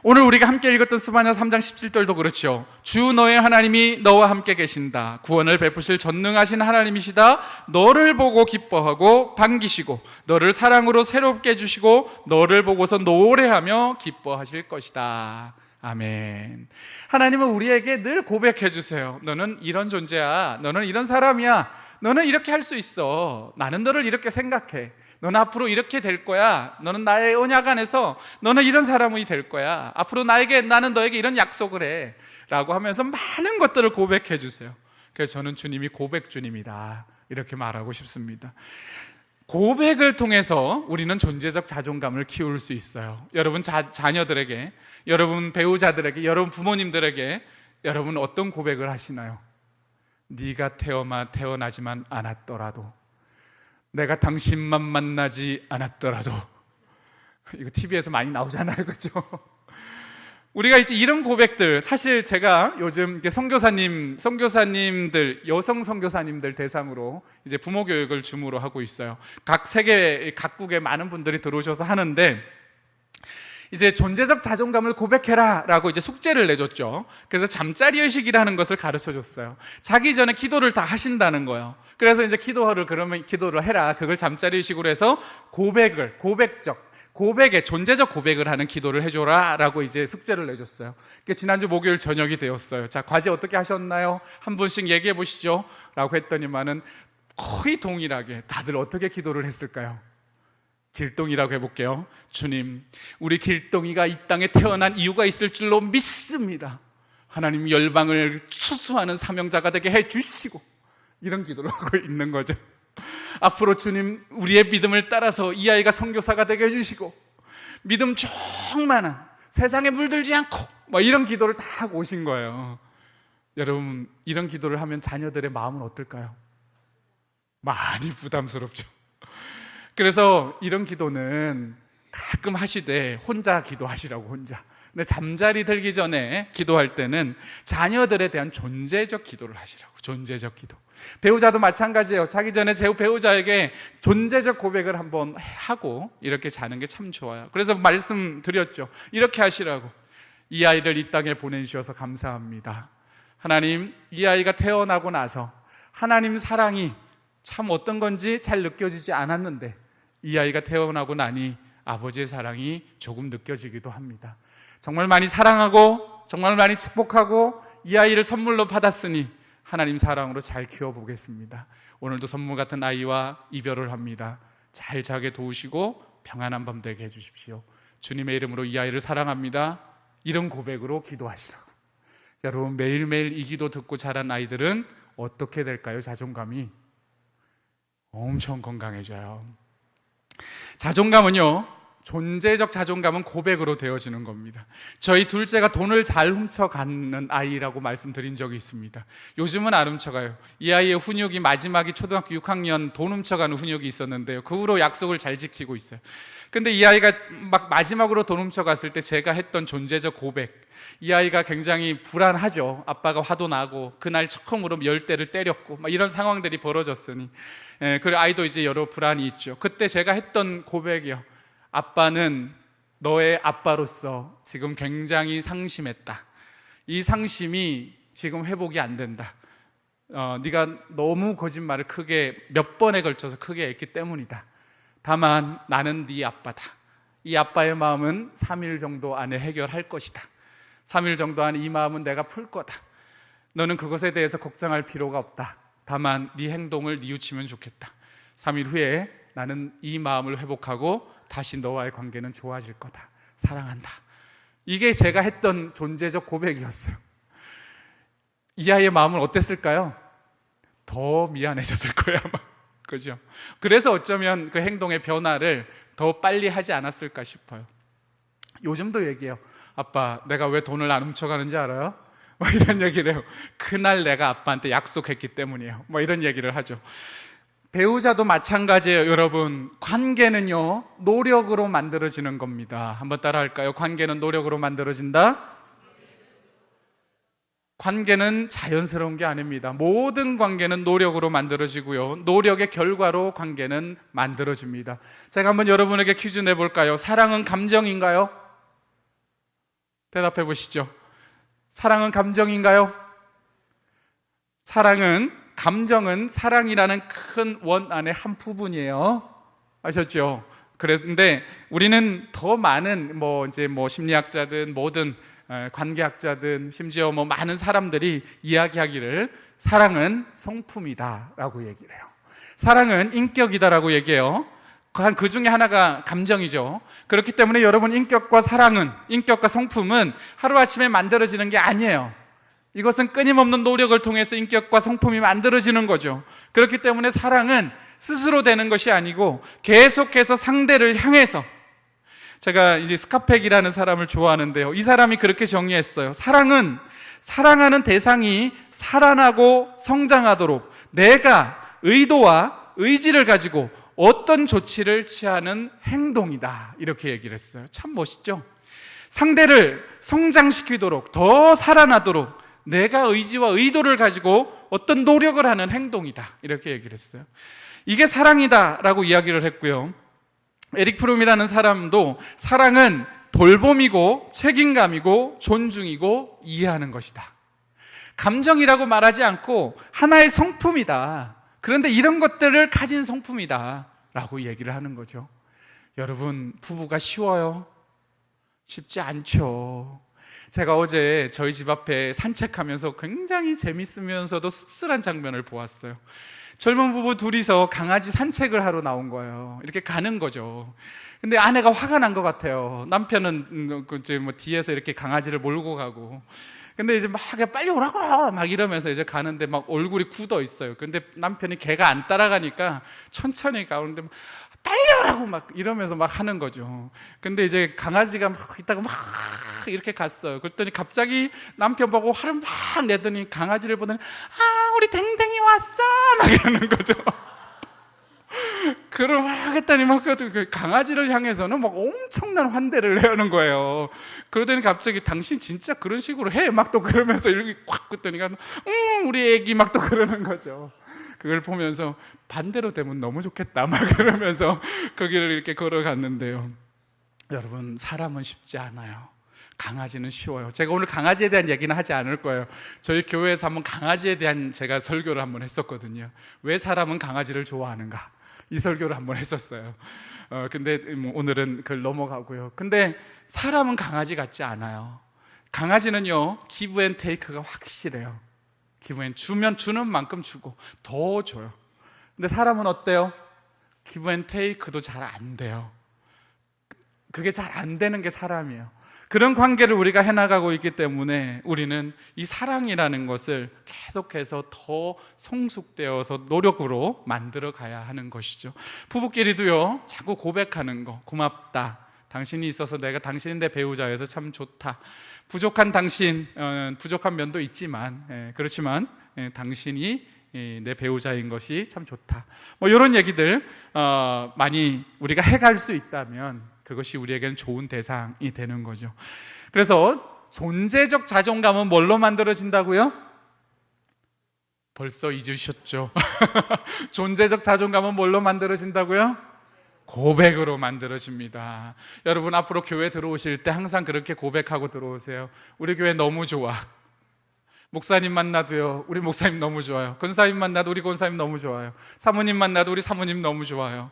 오늘 우리가 함께 읽었던 스바냐 3장 17절도 그렇죠. 주 너의 하나님이 너와 함께 계신다. 구원을 베푸실 전능하신 하나님이시다. 너를 보고 기뻐하고 반기시고 너를 사랑으로 새롭게 해주시고 너를 보고서 노래하며 기뻐하실 것이다. 아멘. 하나님은 우리에게 늘 고백해 주세요. 너는 이런 존재야. 너는 이런 사람이야. 너는 이렇게 할 수 있어. 나는 너를 이렇게 생각해. 너는 앞으로 이렇게 될 거야. 너는 나의 언약 안에서 너는 이런 사람이 될 거야. 앞으로 나는 너에게 이런 약속을 해 라고 하면서 많은 것들을 고백해 주세요. 그래서 저는 주님이 고백 주님이다 이렇게 말하고 싶습니다. 고백을 통해서 우리는 존재적 자존감을 키울 수 있어요. 여러분 자녀들에게, 여러분 배우자들에게, 여러분 부모님들에게 여러분 어떤 고백을 하시나요? 네가 태어나지만 않았더라도, 내가 당신만 만나지 않았더라도. 이거 TV에서 많이 나오잖아요, 그렇죠? 우리가 이제 이런 고백들, 사실 제가 요즘 선교사님들, 여성 선교사님들 대상으로 이제 부모 교육을 줌으로 하고 있어요. 각 세계 각국에 많은 분들이 들어오셔서 하는데, 이제 존재적 자존감을 고백해라 라고 이제 숙제를 내줬죠. 그래서 잠자리 의식이라는 것을 가르쳐 줬어요. 자기 전에 기도를 다 하신다는 거예요. 그래서 이제 기도를 해라. 그걸 잠자리 의식으로 해서 존재적 고백을 하는 기도를 해줘라 라고 이제 숙제를 내줬어요. 지난주 목요일 저녁이 되었어요. 자, 과제 어떻게 하셨나요? 한 분씩 얘기해 보시죠 라고 했더니만은 거의 동일하게 다들 어떻게 기도를 했을까요? 길동이라고 해볼게요. 주님, 우리 길동이가 이 땅에 태어난 이유가 있을 줄로 믿습니다. 하나님, 열방을 추수하는 사명자가 되게 해주시고, 이런 기도를 하고 있는 거죠. 앞으로 주님, 우리의 믿음을 따라서 이 아이가 선교사가 되게 해주시고, 믿음 충만한, 세상에 물들지 않고, 이런 기도를 다 하고 오신 거예요. 여러분, 이런 기도를 하면 자녀들의 마음은 어떨까요? 많이 부담스럽죠. 그래서 이런 기도는 가끔 하시되 혼자 기도하시라고, 혼자. 근데 잠자리 들기 전에 기도할 때는 자녀들에 대한 존재적 기도를 하시라고. 존재적 기도. 배우자도 마찬가지예요. 자기 전에 제 배우자에게 존재적 고백을 한번 하고 이렇게 자는 게 참 좋아요. 그래서 말씀드렸죠. 이렇게 하시라고. 이 아이를 이 땅에 보내주셔서 감사합니다. 하나님, 이 아이가 태어나고 나서 하나님 사랑이 참 어떤 건지 잘 느껴지지 않았는데, 이 아이가 태어나고 나니 아버지의 사랑이 조금 느껴지기도 합니다. 정말 많이 사랑하고 정말 많이 축복하고 이 아이를 선물로 받았으니 하나님 사랑으로 잘 키워보겠습니다. 오늘도 선물 같은 아이와 이별을 합니다. 잘 자게 도우시고 평안한 밤 되게 해주십시오. 주님의 이름으로 이 아이를 사랑합니다. 이런 고백으로 기도하시라고. 여러분, 매일매일 이 기도 듣고 자란 아이들은 어떻게 될까요? 자존감이 엄청 건강해져요. 자존감은요, 존재적 자존감은 고백으로 되어지는 겁니다. 저희 둘째가 돈을 잘 훔쳐가는 아이라고 말씀드린 적이 있습니다. 요즘은 안 훔쳐가요. 이 아이의 훈육이 마지막이 초등학교 6학년 돈 훔쳐가는 훈육이 있었는데요, 그 후로 약속을 잘 지키고 있어요. 근데 이 아이가 막 마지막으로 돈 훔쳐갔을 때 제가 했던 존재적 고백, 이 아이가 굉장히 불안하죠. 아빠가 화도 나고 그날 처음으로 열대를 때렸고 이런 상황들이 벌어졌으니, 그 아이도 이제 여러 불안이 있죠. 그때 제가 했던 고백이요, 아빠는 너의 아빠로서 지금 굉장히 상심했다. 이 상심이 지금 회복이 안 된다. 네가 너무 거짓말을 크게 몇 번에 걸쳐서 크게 했기 때문이다. 다만 나는 네 아빠다. 이 아빠의 마음은 3일 정도 안에 해결할 것이다. 3일 정도 안에 이 마음은 내가 풀 거다. 너는 그것에 대해서 걱정할 필요가 없다. 다만 네 행동을 뉘우치면 좋겠다. 3일 후에 나는 이 마음을 회복하고 다시 너와의 관계는 좋아질 거다. 사랑한다. 이게 제가 했던 존재적 고백이었어요. 이 아이의 마음은 어땠을까요? 더 미안해졌을 거예요, 아마. 그죠? 그래서 어쩌면 그 행동의 변화를 더 빨리 하지 않았을까 싶어요. 요즘도 얘기해요. 아빠, 내가 왜 돈을 안 훔쳐가는지 알아요? 이런 얘기를 해요. 그날 내가 아빠한테 약속했기 때문이에요. 이런 얘기를 하죠. 배우자도 마찬가지예요. 여러분, 관계는요, 노력으로 만들어지는 겁니다. 한번 따라 할까요? 관계는 노력으로 만들어진다. 관계는 자연스러운 게 아닙니다. 모든 관계는 노력으로 만들어지고요, 노력의 결과로 관계는 만들어집니다. 제가 한번 여러분에게 퀴즈 내볼까요? 사랑은 감정인가요? 대답해 보시죠. 사랑은 감정인가요? 감정은 사랑이라는 큰 원 안의 한 부분이에요. 아셨죠? 그런데 우리는 더 많은 심리학자든 뭐든 관계학자든 심지어 뭐 많은 사람들이 이야기하기를 사랑은 성품이다라고 얘기를 해요. 사랑은 인격이다라고 얘기해요. 그 중에 하나가 감정이죠. 그렇기 때문에 여러분, 인격과 성품은 하루아침에 만들어지는 게 아니에요. 이것은 끊임없는 노력을 통해서 인격과 성품이 만들어지는 거죠. 그렇기 때문에 사랑은 스스로 되는 것이 아니고 계속해서 상대를 향해서, 제가 이제 스카펙이라는 사람을 좋아하는데요, 이 사람이 그렇게 정의했어요. 사랑은 사랑하는 대상이 살아나고 성장하도록 내가 의도와 의지를 가지고 어떤 조치를 취하는 행동이다, 이렇게 얘기를 했어요. 참 멋있죠? 상대를 성장시키도록, 더 살아나도록 내가 의지와 의도를 가지고 어떤 노력을 하는 행동이다, 이렇게 얘기를 했어요. 이게 사랑이다라고 이야기를 했고요. 에릭 프롬이라는 사람도 사랑은 돌봄이고 책임감이고 존중이고 이해하는 것이다. 감정이라고 말하지 않고 하나의 성품이다. 그런데 이런 것들을 가진 성품이다 라고 얘기를 하는 거죠. 여러분, 부부가 쉬워요? 쉽지 않죠. 제가 어제 저희 집 앞에 산책하면서 굉장히 재밌으면서도 씁쓸한 장면을 보았어요. 젊은 부부 둘이서 강아지 산책을 하러 나온 거예요. 이렇게 가는 거죠. 근데 아내가 화가 난 것 같아요. 남편은 뭐 뒤에서 이렇게 강아지를 몰고 가고, 근데 이제 막 빨리 오라고 막 이러면서 이제 가는데 막 얼굴이 굳어 있어요. 근데 남편이 걔가 안 따라가니까 천천히 가는데 빨리 오라고 막 이러면서 막 하는 거죠. 근데 이제 강아지가 막 있다가 막 이렇게 갔어요. 그랬더니 갑자기 남편 보고 화를 막 내더니 강아지를 보더니 우리 댕댕이 왔어 막 이러는 거죠. 그걸 막 했더니 막 그 강아지를 향해서는 막 엄청난 환대를 하는 거예요. 그러더니 갑자기 당신 진짜 그런 식으로 해? 막 또 그러면서 이렇게 확 긋더니 우리 애기 막 또 그러는 거죠. 그걸 보면서 반대로 되면 너무 좋겠다 막 그러면서 거기를 이렇게 걸어갔는데요. 여러분, 사람은 쉽지 않아요. 강아지는 쉬워요. 제가 오늘 강아지에 대한 얘기는 하지 않을 거예요. 저희 교회에서 한번 강아지에 대한 제가 설교를 한번 했었거든요. 왜 사람은 강아지를 좋아하는가? 이 설교를 한번 했었어요. 근데 오늘은 그걸 넘어가고요. 근데 사람은 강아지 같지 않아요. 강아지는요, 기브 앤 테이크가 확실해요. 기브 앤, 주는 만큼 주고 더 줘요. 근데 사람은 어때요? 기브 앤 테이크도 잘 안 돼요. 그게 잘 안 되는 게 사람이에요. 그런 관계를 우리가 해나가고 있기 때문에 우리는 이 사랑이라는 것을 계속해서 더 성숙되어서 노력으로 만들어 가야 하는 것이죠. 부부끼리도요, 자꾸 고백하는 거, 고맙다, 당신이 있어서 내가 당신이 내 배우자여서 참 좋다, 부족한 당신, 부족한 면도 있지만, 그렇지만 당신이 내 배우자인 것이 참 좋다, 뭐 이런 얘기들 많이 우리가 해갈 수 있다면 그것이 우리에게는 좋은 대상이 되는 거죠. 그래서 존재적 자존감은 뭘로 만들어진다고요? 벌써 잊으셨죠? 존재적 자존감은 뭘로 만들어진다고요? 고백으로 만들어집니다. 여러분, 앞으로 교회 들어오실 때 항상 그렇게 고백하고 들어오세요. 우리 교회 너무 좋아. 목사님 만나도요, 우리 목사님 너무 좋아요. 권사님 만나도 우리 권사님 너무 좋아요. 사모님 만나도 우리 사모님 너무 좋아요.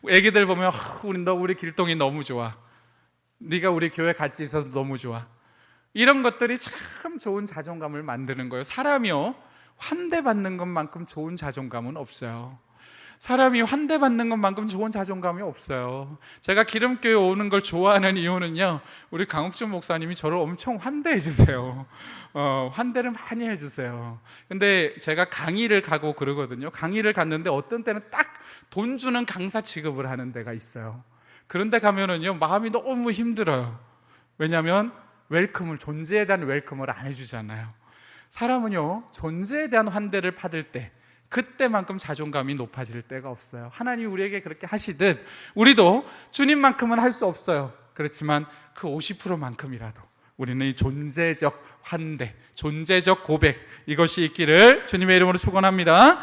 애기들 보면 우리 길동이 너무 좋아. 네가 우리 교회 같이 있어서 너무 좋아. 이런 것들이 참 좋은 자존감을 만드는 거예요. 사람이요, 환대받는 것만큼 좋은 자존감은 없어요. 사람이 환대받는 것만큼 좋은 자존감이 없어요. 제가 기름교회 오는 걸 좋아하는 이유는요, 우리 강욱준 목사님이 저를 엄청 환대해 주세요. 환대를 많이 해주세요. 근데 제가 강의를 가고 그러거든요. 강의를 갔는데 어떤 때는 딱 돈 주는 강사 취급을 하는 데가 있어요. 그런데 가면은요, 마음이 너무 힘들어요. 왜냐하면 존재에 대한 웰컴을 안 해주잖아요. 사람은요, 존재에 대한 환대를 받을 때, 그때만큼 자존감이 높아질 때가 없어요. 하나님이 우리에게 그렇게 하시듯 우리도 주님만큼은 할 수 없어요. 그렇지만 그 50%만큼이라도 우리는 이 존재적 환대, 존재적 고백, 이것이 있기를 주님의 이름으로 축원합니다.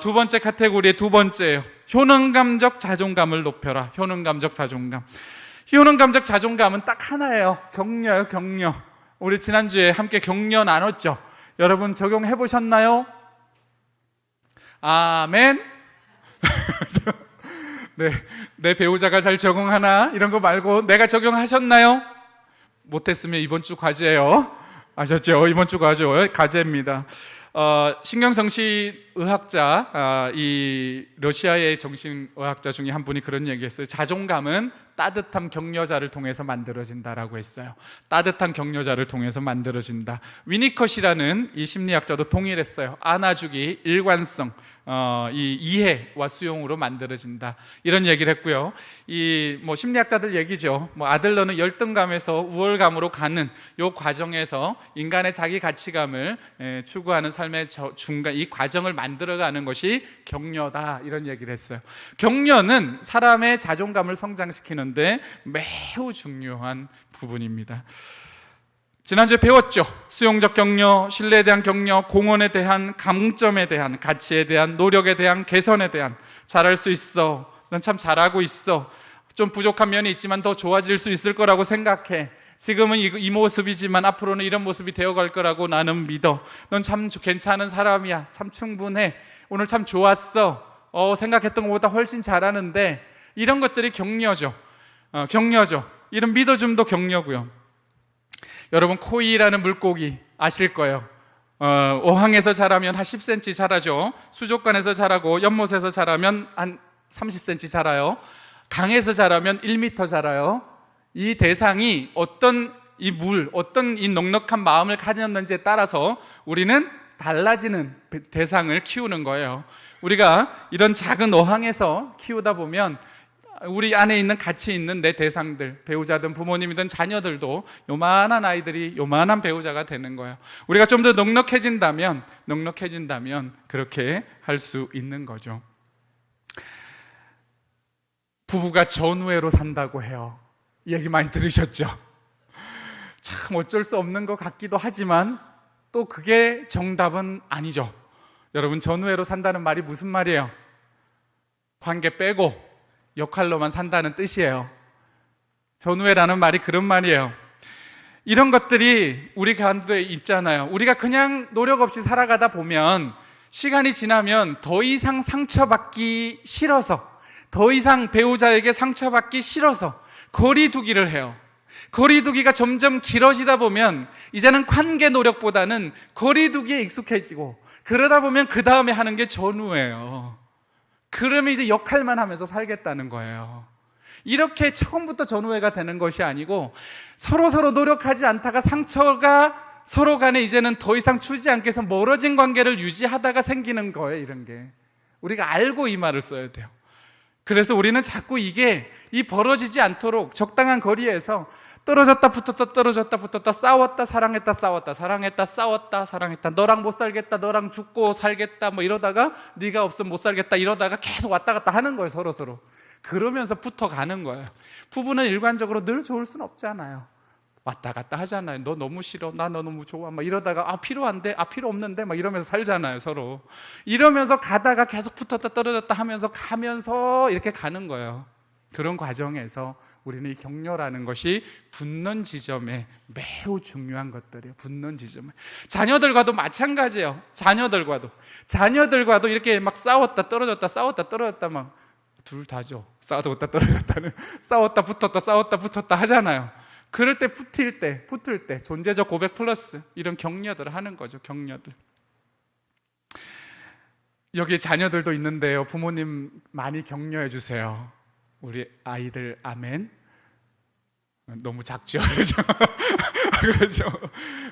두 번째 카테고리의 두 번째예요. 효능감적 자존감을 높여라. 효능감적 자존감. 효능감적 자존감은 딱 하나예요. 격려요, 격려. 우리 지난주에 함께 격려 나눴죠. 여러분 적용해 보셨나요? 아멘. 네, 내 배우자가 잘 적용하나? 이런 거 말고 내가 적용하셨나요? 못했으면 이번 주 과제예요. 아셨죠? 이번 주 과제입니다. 신경정신의학자, 이 러시아의 정신의학자 중에 한 분이 그런 얘기했어요. 자존감은 따뜻한 격려자를 통해서 만들어진다라고 했어요. 따뜻한 격려자를 통해서 만들어진다. 위니컷이라는 이 심리학자도 동일했어요. 안아주기, 일관성, 이 이해와 수용으로 만들어진다, 이런 얘기를 했고요. 이 심리학자들 얘기죠. 아들러는 열등감에서 우월감으로 가는 이 과정에서 인간의 자기 가치감을 추구하는 삶의 중간, 이 과정을 만들어가는 것이 격려다, 이런 얘기를 했어요. 격려는 사람의 자존감을 성장시키는데 매우 중요한 부분입니다. 지난주에 배웠죠. 수용적 격려, 신뢰에 대한 격려, 공헌에 대한, 감점에 대한, 가치에 대한, 노력에 대한, 개선에 대한. 잘할 수 있어, 넌 참 잘하고 있어, 좀 부족한 면이 있지만 더 좋아질 수 있을 거라고 생각해, 지금은 이 모습이지만 앞으로는 이런 모습이 되어갈 거라고 나는 믿어, 넌 참 괜찮은 사람이야, 참 충분해, 오늘 참 좋았어, 생각했던 것보다 훨씬 잘하는데, 이런 것들이 격려죠. 격려죠. 이런 믿어줌도 격려고요. 여러분, 코이라는 물고기 아실 거예요. 어항에서 자라면 한 10cm 자라죠. 수족관에서 자라고 연못에서 자라면 한 30cm 자라요. 강에서 자라면 1m 자라요. 이 대상이 어떤 이 넉넉한 마음을 가졌는지에 따라서 우리는 달라지는 대상을 키우는 거예요. 우리가 이런 작은 어항에서 키우다 보면 우리 안에 있는 가치 있는 내 대상들, 배우자든 부모님이든 자녀들도 요만한 아이들이 요만한 배우자가 되는 거예요. 우리가 좀 더 넉넉해진다면 그렇게 할 수 있는 거죠. 부부가 전우애로 산다고 해요. 얘기 많이 들으셨죠? 참 어쩔 수 없는 것 같기도 하지만 또 그게 정답은 아니죠. 여러분, 전우애로 산다는 말이 무슨 말이에요? 관계 빼고 역할로만 산다는 뜻이에요. 전우애라는 말이 그런 말이에요. 이런 것들이 우리 가운데 있잖아요. 우리가 그냥 노력 없이 살아가다 보면 시간이 지나면 더 이상 상처받기 싫어서, 더 이상 배우자에게 상처받기 싫어서 거리두기를 해요. 거리두기가 점점 길어지다 보면 이제는 관계 노력보다는 거리두기에 익숙해지고, 그러다 보면 그 다음에 하는 게 전우예요. 그러면 이제 역할만 하면서 살겠다는 거예요. 이렇게 처음부터 전우애가 되는 것이 아니고 서로 노력하지 않다가 상처가 서로 간에 이제는 더 이상 추지 않게 해서 멀어진 관계를 유지하다가 생기는 거예요. 이런 게 우리가 알고 이 말을 써야 돼요. 그래서 우리는 자꾸 이 벌어지지 않도록 적당한 거리에서 떨어졌다 붙었다, 떨어졌다 붙었다, 싸웠다 사랑했다, 싸웠다 사랑했다, 싸웠다 사랑했다, 너랑 못 살겠다, 너랑 죽고 살겠다, 이러다가 네가 없으면 못 살겠다, 이러다가 계속 왔다 갔다 하는 거예요. 서로 그러면서 붙어가는 거예요. 부부는 일관적으로 늘 좋을 수는 없잖아요. 왔다 갔다 하잖아요. 너 너무 싫어, 나 너 너무 좋아, 이러다가 필요한데, 필요 없는데, 이러면서 살잖아요. 서로 이러면서 가다가 계속 붙었다 떨어졌다 가면서 이렇게 가는 거예요. 그런 과정에서 우리는 이 격려라는 것이 붙는 지점에 매우 중요한 것들이에요. 붙는 지점에. 자녀들과도 마찬가지예요. 자녀들과도 이렇게 싸웠다 떨어졌다, 싸웠다 떨어졌다, 둘 다죠. 싸웠다 떨어졌다는, 싸웠다 붙었다 하잖아요. 그럴 때 붙을 때 존재적 고백 플러스 이런 격려들을 하는 거죠. 격려들. 여기 자녀들도 있는데요, 부모님 많이 격려해 주세요. 우리 아이들. 아멘. 너무 작죠? 그렇죠.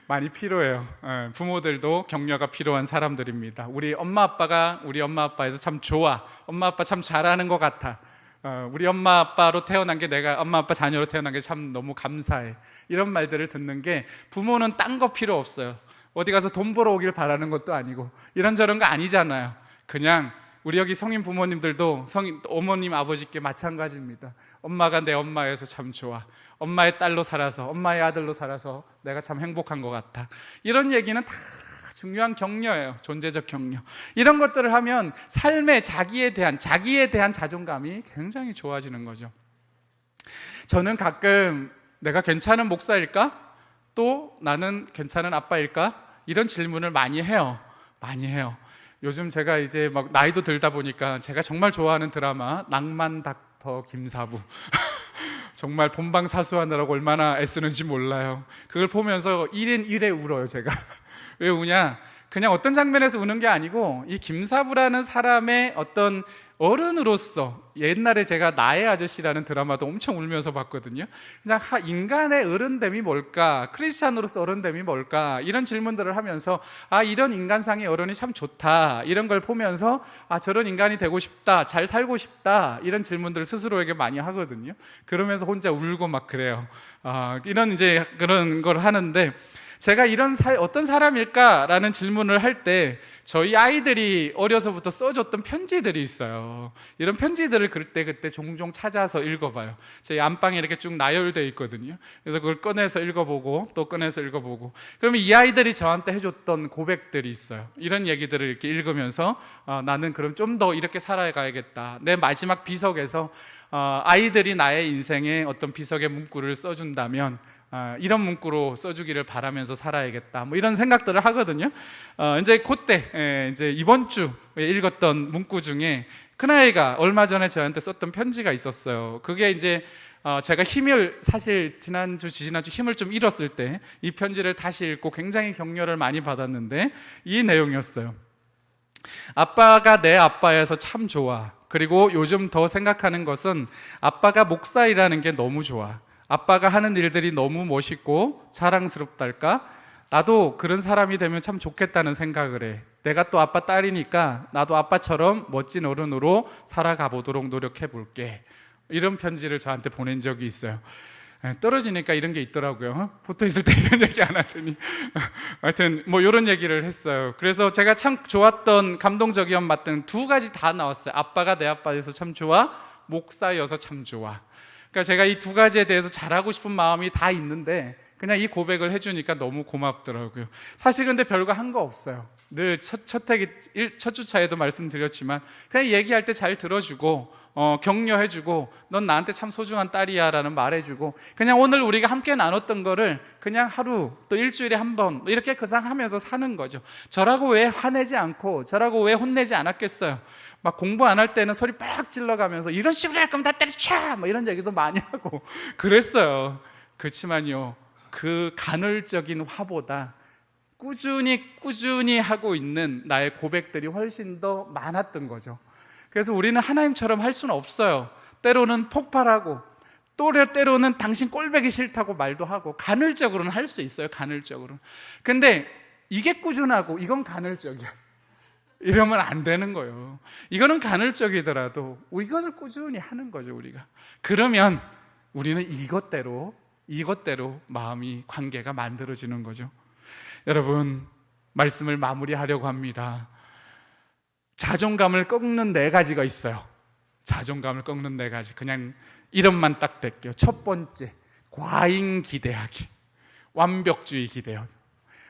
많이 필요해요. 부모들도 격려가 필요한 사람들입니다. 우리 엄마 아빠에서 참 좋아, 엄마 아빠 참 잘하는 것 같아, 우리 엄마 아빠로 태어난 게, 내가 엄마 아빠 자녀로 태어난 게 참 너무 감사해, 이런 말들을 듣는 게, 부모는 딴 거 필요 없어요. 어디 가서 돈 벌어 오길 바라는 것도 아니고 이런저런 거 아니잖아요. 그냥 우리 여기 성인 부모님들도 어머님 아버지께 마찬가지입니다. 엄마가 내 엄마여서 참 좋아, 엄마의 딸로 살아서, 엄마의 아들로 살아서 내가 참 행복한 것 같아, 이런 얘기는 다 중요한 격려예요. 존재적 격려. 이런 것들을 하면 삶의 자기에 대한 자존감이 굉장히 좋아지는 거죠. 저는 가끔 내가 괜찮은 목사일까? 또 나는 괜찮은 아빠일까? 이런 질문을 많이 해요. 요즘 제가 이제 나이도 들다 보니까 제가 정말 좋아하는 드라마 낭만 닥터 김사부 정말 본방사수하느라고 얼마나 애쓰는지 몰라요. 그걸 보면서 1인 1회 울어요, 제가. 왜 우냐? 그냥 어떤 장면에서 우는 게 아니고 이 김사부라는 사람의 어떤 어른으로서, 옛날에 제가 나의 아저씨라는 드라마도 엄청 울면서 봤거든요. 그냥 인간의 어른됨이 뭘까? 크리스찬으로서 어른됨이 뭘까? 이런 질문들을 하면서 이런 인간상의 어른이 참 좋다, 이런 걸 보면서 저런 인간이 되고 싶다, 잘 살고 싶다, 이런 질문들을 스스로에게 많이 하거든요. 그러면서 혼자 울고 막 그래요. 이런 이제 그런 걸 하는데, 제가 어떤 사람일까라는 질문을 할 때 저희 아이들이 어려서부터 써줬던 편지들이 있어요. 이런 편지들을 그때 종종 찾아서 읽어봐요. 제 안방에 이렇게 쭉 나열되어 있거든요. 그래서 그걸 꺼내서 읽어보고 또 꺼내서 읽어보고, 그러면 이 아이들이 저한테 해줬던 고백들이 있어요. 이런 얘기들을 이렇게 읽으면서 나는 그럼 좀 더 이렇게 살아가야겠다. 내 마지막 비석에서 아이들이 나의 인생에 어떤 비석의 문구를 써준다면 이런 문구로 써주기를 바라면서 살아야겠다, 뭐 이런 생각들을 하거든요. 이제 그때 이제 이번 주에 읽었던 문구 중에 큰아이가 얼마 전에 저한테 썼던 편지가 있었어요. 그게 이제 제가 사실 지난주 힘을 좀 잃었을 때 이 편지를 다시 읽고 굉장히 격려를 많이 받았는데, 이 내용이었어요. 아빠가 내 아빠여서 참 좋아. 그리고 요즘 더 생각하는 것은 아빠가 목사이라는 게 너무 좋아. 아빠가 하는 일들이 너무 멋있고 자랑스럽달까? 나도 그런 사람이 되면 참 좋겠다는 생각을 해. 내가 또 아빠 딸이니까 나도 아빠처럼 멋진 어른으로 살아가 보도록 노력해 볼게. 이런 편지를 저한테 보낸 적이 있어요. 떨어지니까 이런 게 있더라고요. 붙어 있을 때 이런 얘기 안 하더니 하여튼 뭐 이런 얘기를 했어요. 그래서 제가 참 좋았던 감동적이었던 맛등 두 가지 다 나왔어요. 아빠가 내 아빠여서 참 좋아, 목사여서 참 좋아. 그러니까 제가 이 두 가지에 대해서 잘하고 싶은 마음이 다 있는데 그냥 이 고백을 해주니까 너무 고맙더라고요. 사실 근데 별거 한 거 없어요. 늘 첫 주차에도 말씀드렸지만 그냥 얘기할 때 잘 들어주고 격려해주고 넌 나한테 참 소중한 딸이야 라는 말해주고, 그냥 오늘 우리가 함께 나눴던 거를 그냥 하루 또 일주일에 한 번 이렇게 거상하면서 사는 거죠. 저라고 왜 화내지 않고 저라고 왜 혼내지 않았겠어요. 막 공부 안 할 때는 소리 빡 질러가면서 이런 식으로 할 거면 다 때려쳐! 뭐 이런 얘기도 많이 하고 그랬어요. 그렇지만요, 그 간헐적인 화보다 꾸준히 하고 있는 나의 고백들이 훨씬 더 많았던 거죠. 그래서 우리는 하나님처럼 할 수는 없어요. 때로는 폭발하고 또 때로는 당신 꼴보기 싫다고 말도 하고 간헐적으로는 할 수 있어요. 간헐적으로는. 근데 이게 꾸준하고 이건 간헐적이야, 이러면 안 되는 거예요. 이거는 간헐적이더라도 이것을 꾸준히 하는 거죠, 우리가. 그러면 우리는 이것대로 마음이, 관계가 만들어지는 거죠. 여러분, 말씀을 마무리하려고 합니다. 자존감을 꺾는 4가지가 있어요. 자존감을 꺾는 4가지. 그냥 이름만 딱 댈게요. 첫 번째, 과잉 기대하기. 완벽주의 기대요.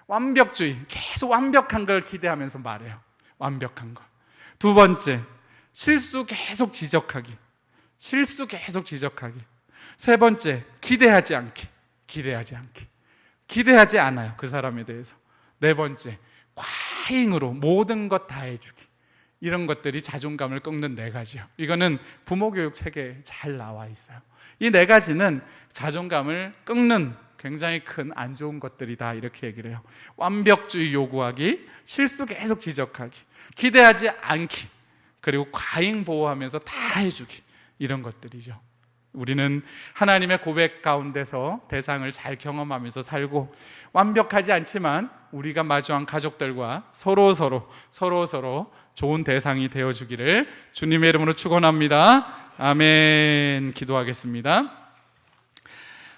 완벽주의, 계속 완벽한 걸 기대하면서 말해요. 완벽한 거. 두 번째, 실수 계속 지적하기. 세 번째, 기대하지 않기. 기대하지 않아요, 그 사람에 대해서. 네 번째, 과잉으로 모든 것 다 해주기. 이런 것들이 자존감을 꺾는 4가지요. 이거는 부모교육 책에 잘 나와 있어요. 이 4가지는 자존감을 꺾는 굉장히 큰 안 좋은 것들이다, 이렇게 얘기를 해요. 완벽주의 요구하기, 실수 계속 지적하기, 기대하지 않기, 그리고 과잉 보호하면서 다 해주기. 이런 것들이죠. 우리는 하나님의 고백 가운데서 대상을 잘 경험하면서 살고, 완벽하지 않지만 우리가 마주한 가족들과 서로 좋은 대상이 되어주기를 주님의 이름으로 축원합니다. 아멘. 기도하겠습니다.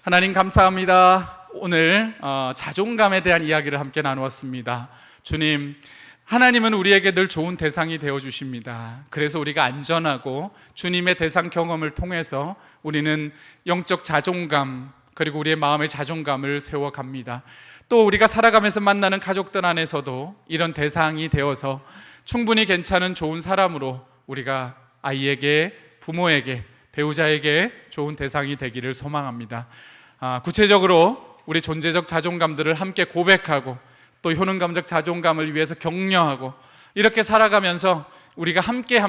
하나님 감사합니다. 오늘 자존감에 대한 이야기를 함께 나누었습니다. 주님, 하나님은 우리에게 늘 좋은 대상이 되어주십니다. 그래서 우리가 안전하고 주님의 대상 경험을 통해서 우리는 영적 자존감, 그리고 우리의 마음의 자존감을 세워갑니다. 또 우리가 살아가면서 만나는 가족들 안에서도 이런 대상이 되어서 충분히 괜찮은 좋은 사람으로 우리가 아이에게, 부모에게, 배우자에게 좋은 대상이 되기를 소망합니다. 구체적으로 우리 존재적 자존감들을 함께 고백하고 또 효능감적 자존감을 위해서 격려하고 이렇게 살아가면서 우리가 함께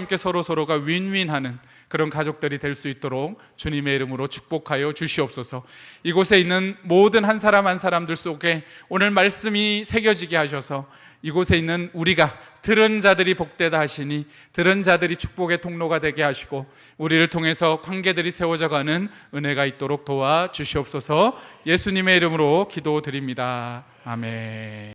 서로가 윈윈하는 그런 가족들이 될 수 있도록 주님의 이름으로 축복하여 주시옵소서. 이곳에 있는 모든 한 사람 한 사람들 속에 오늘 말씀이 새겨지게 하셔서 이곳에 있는 우리가 들은 자들이 복되다 하시니 들은 자들이 축복의 통로가 되게 하시고 우리를 통해서 관계들이 세워져 가는 은혜가 있도록 도와주시옵소서. 예수님의 이름으로 기도드립니다. 아멘.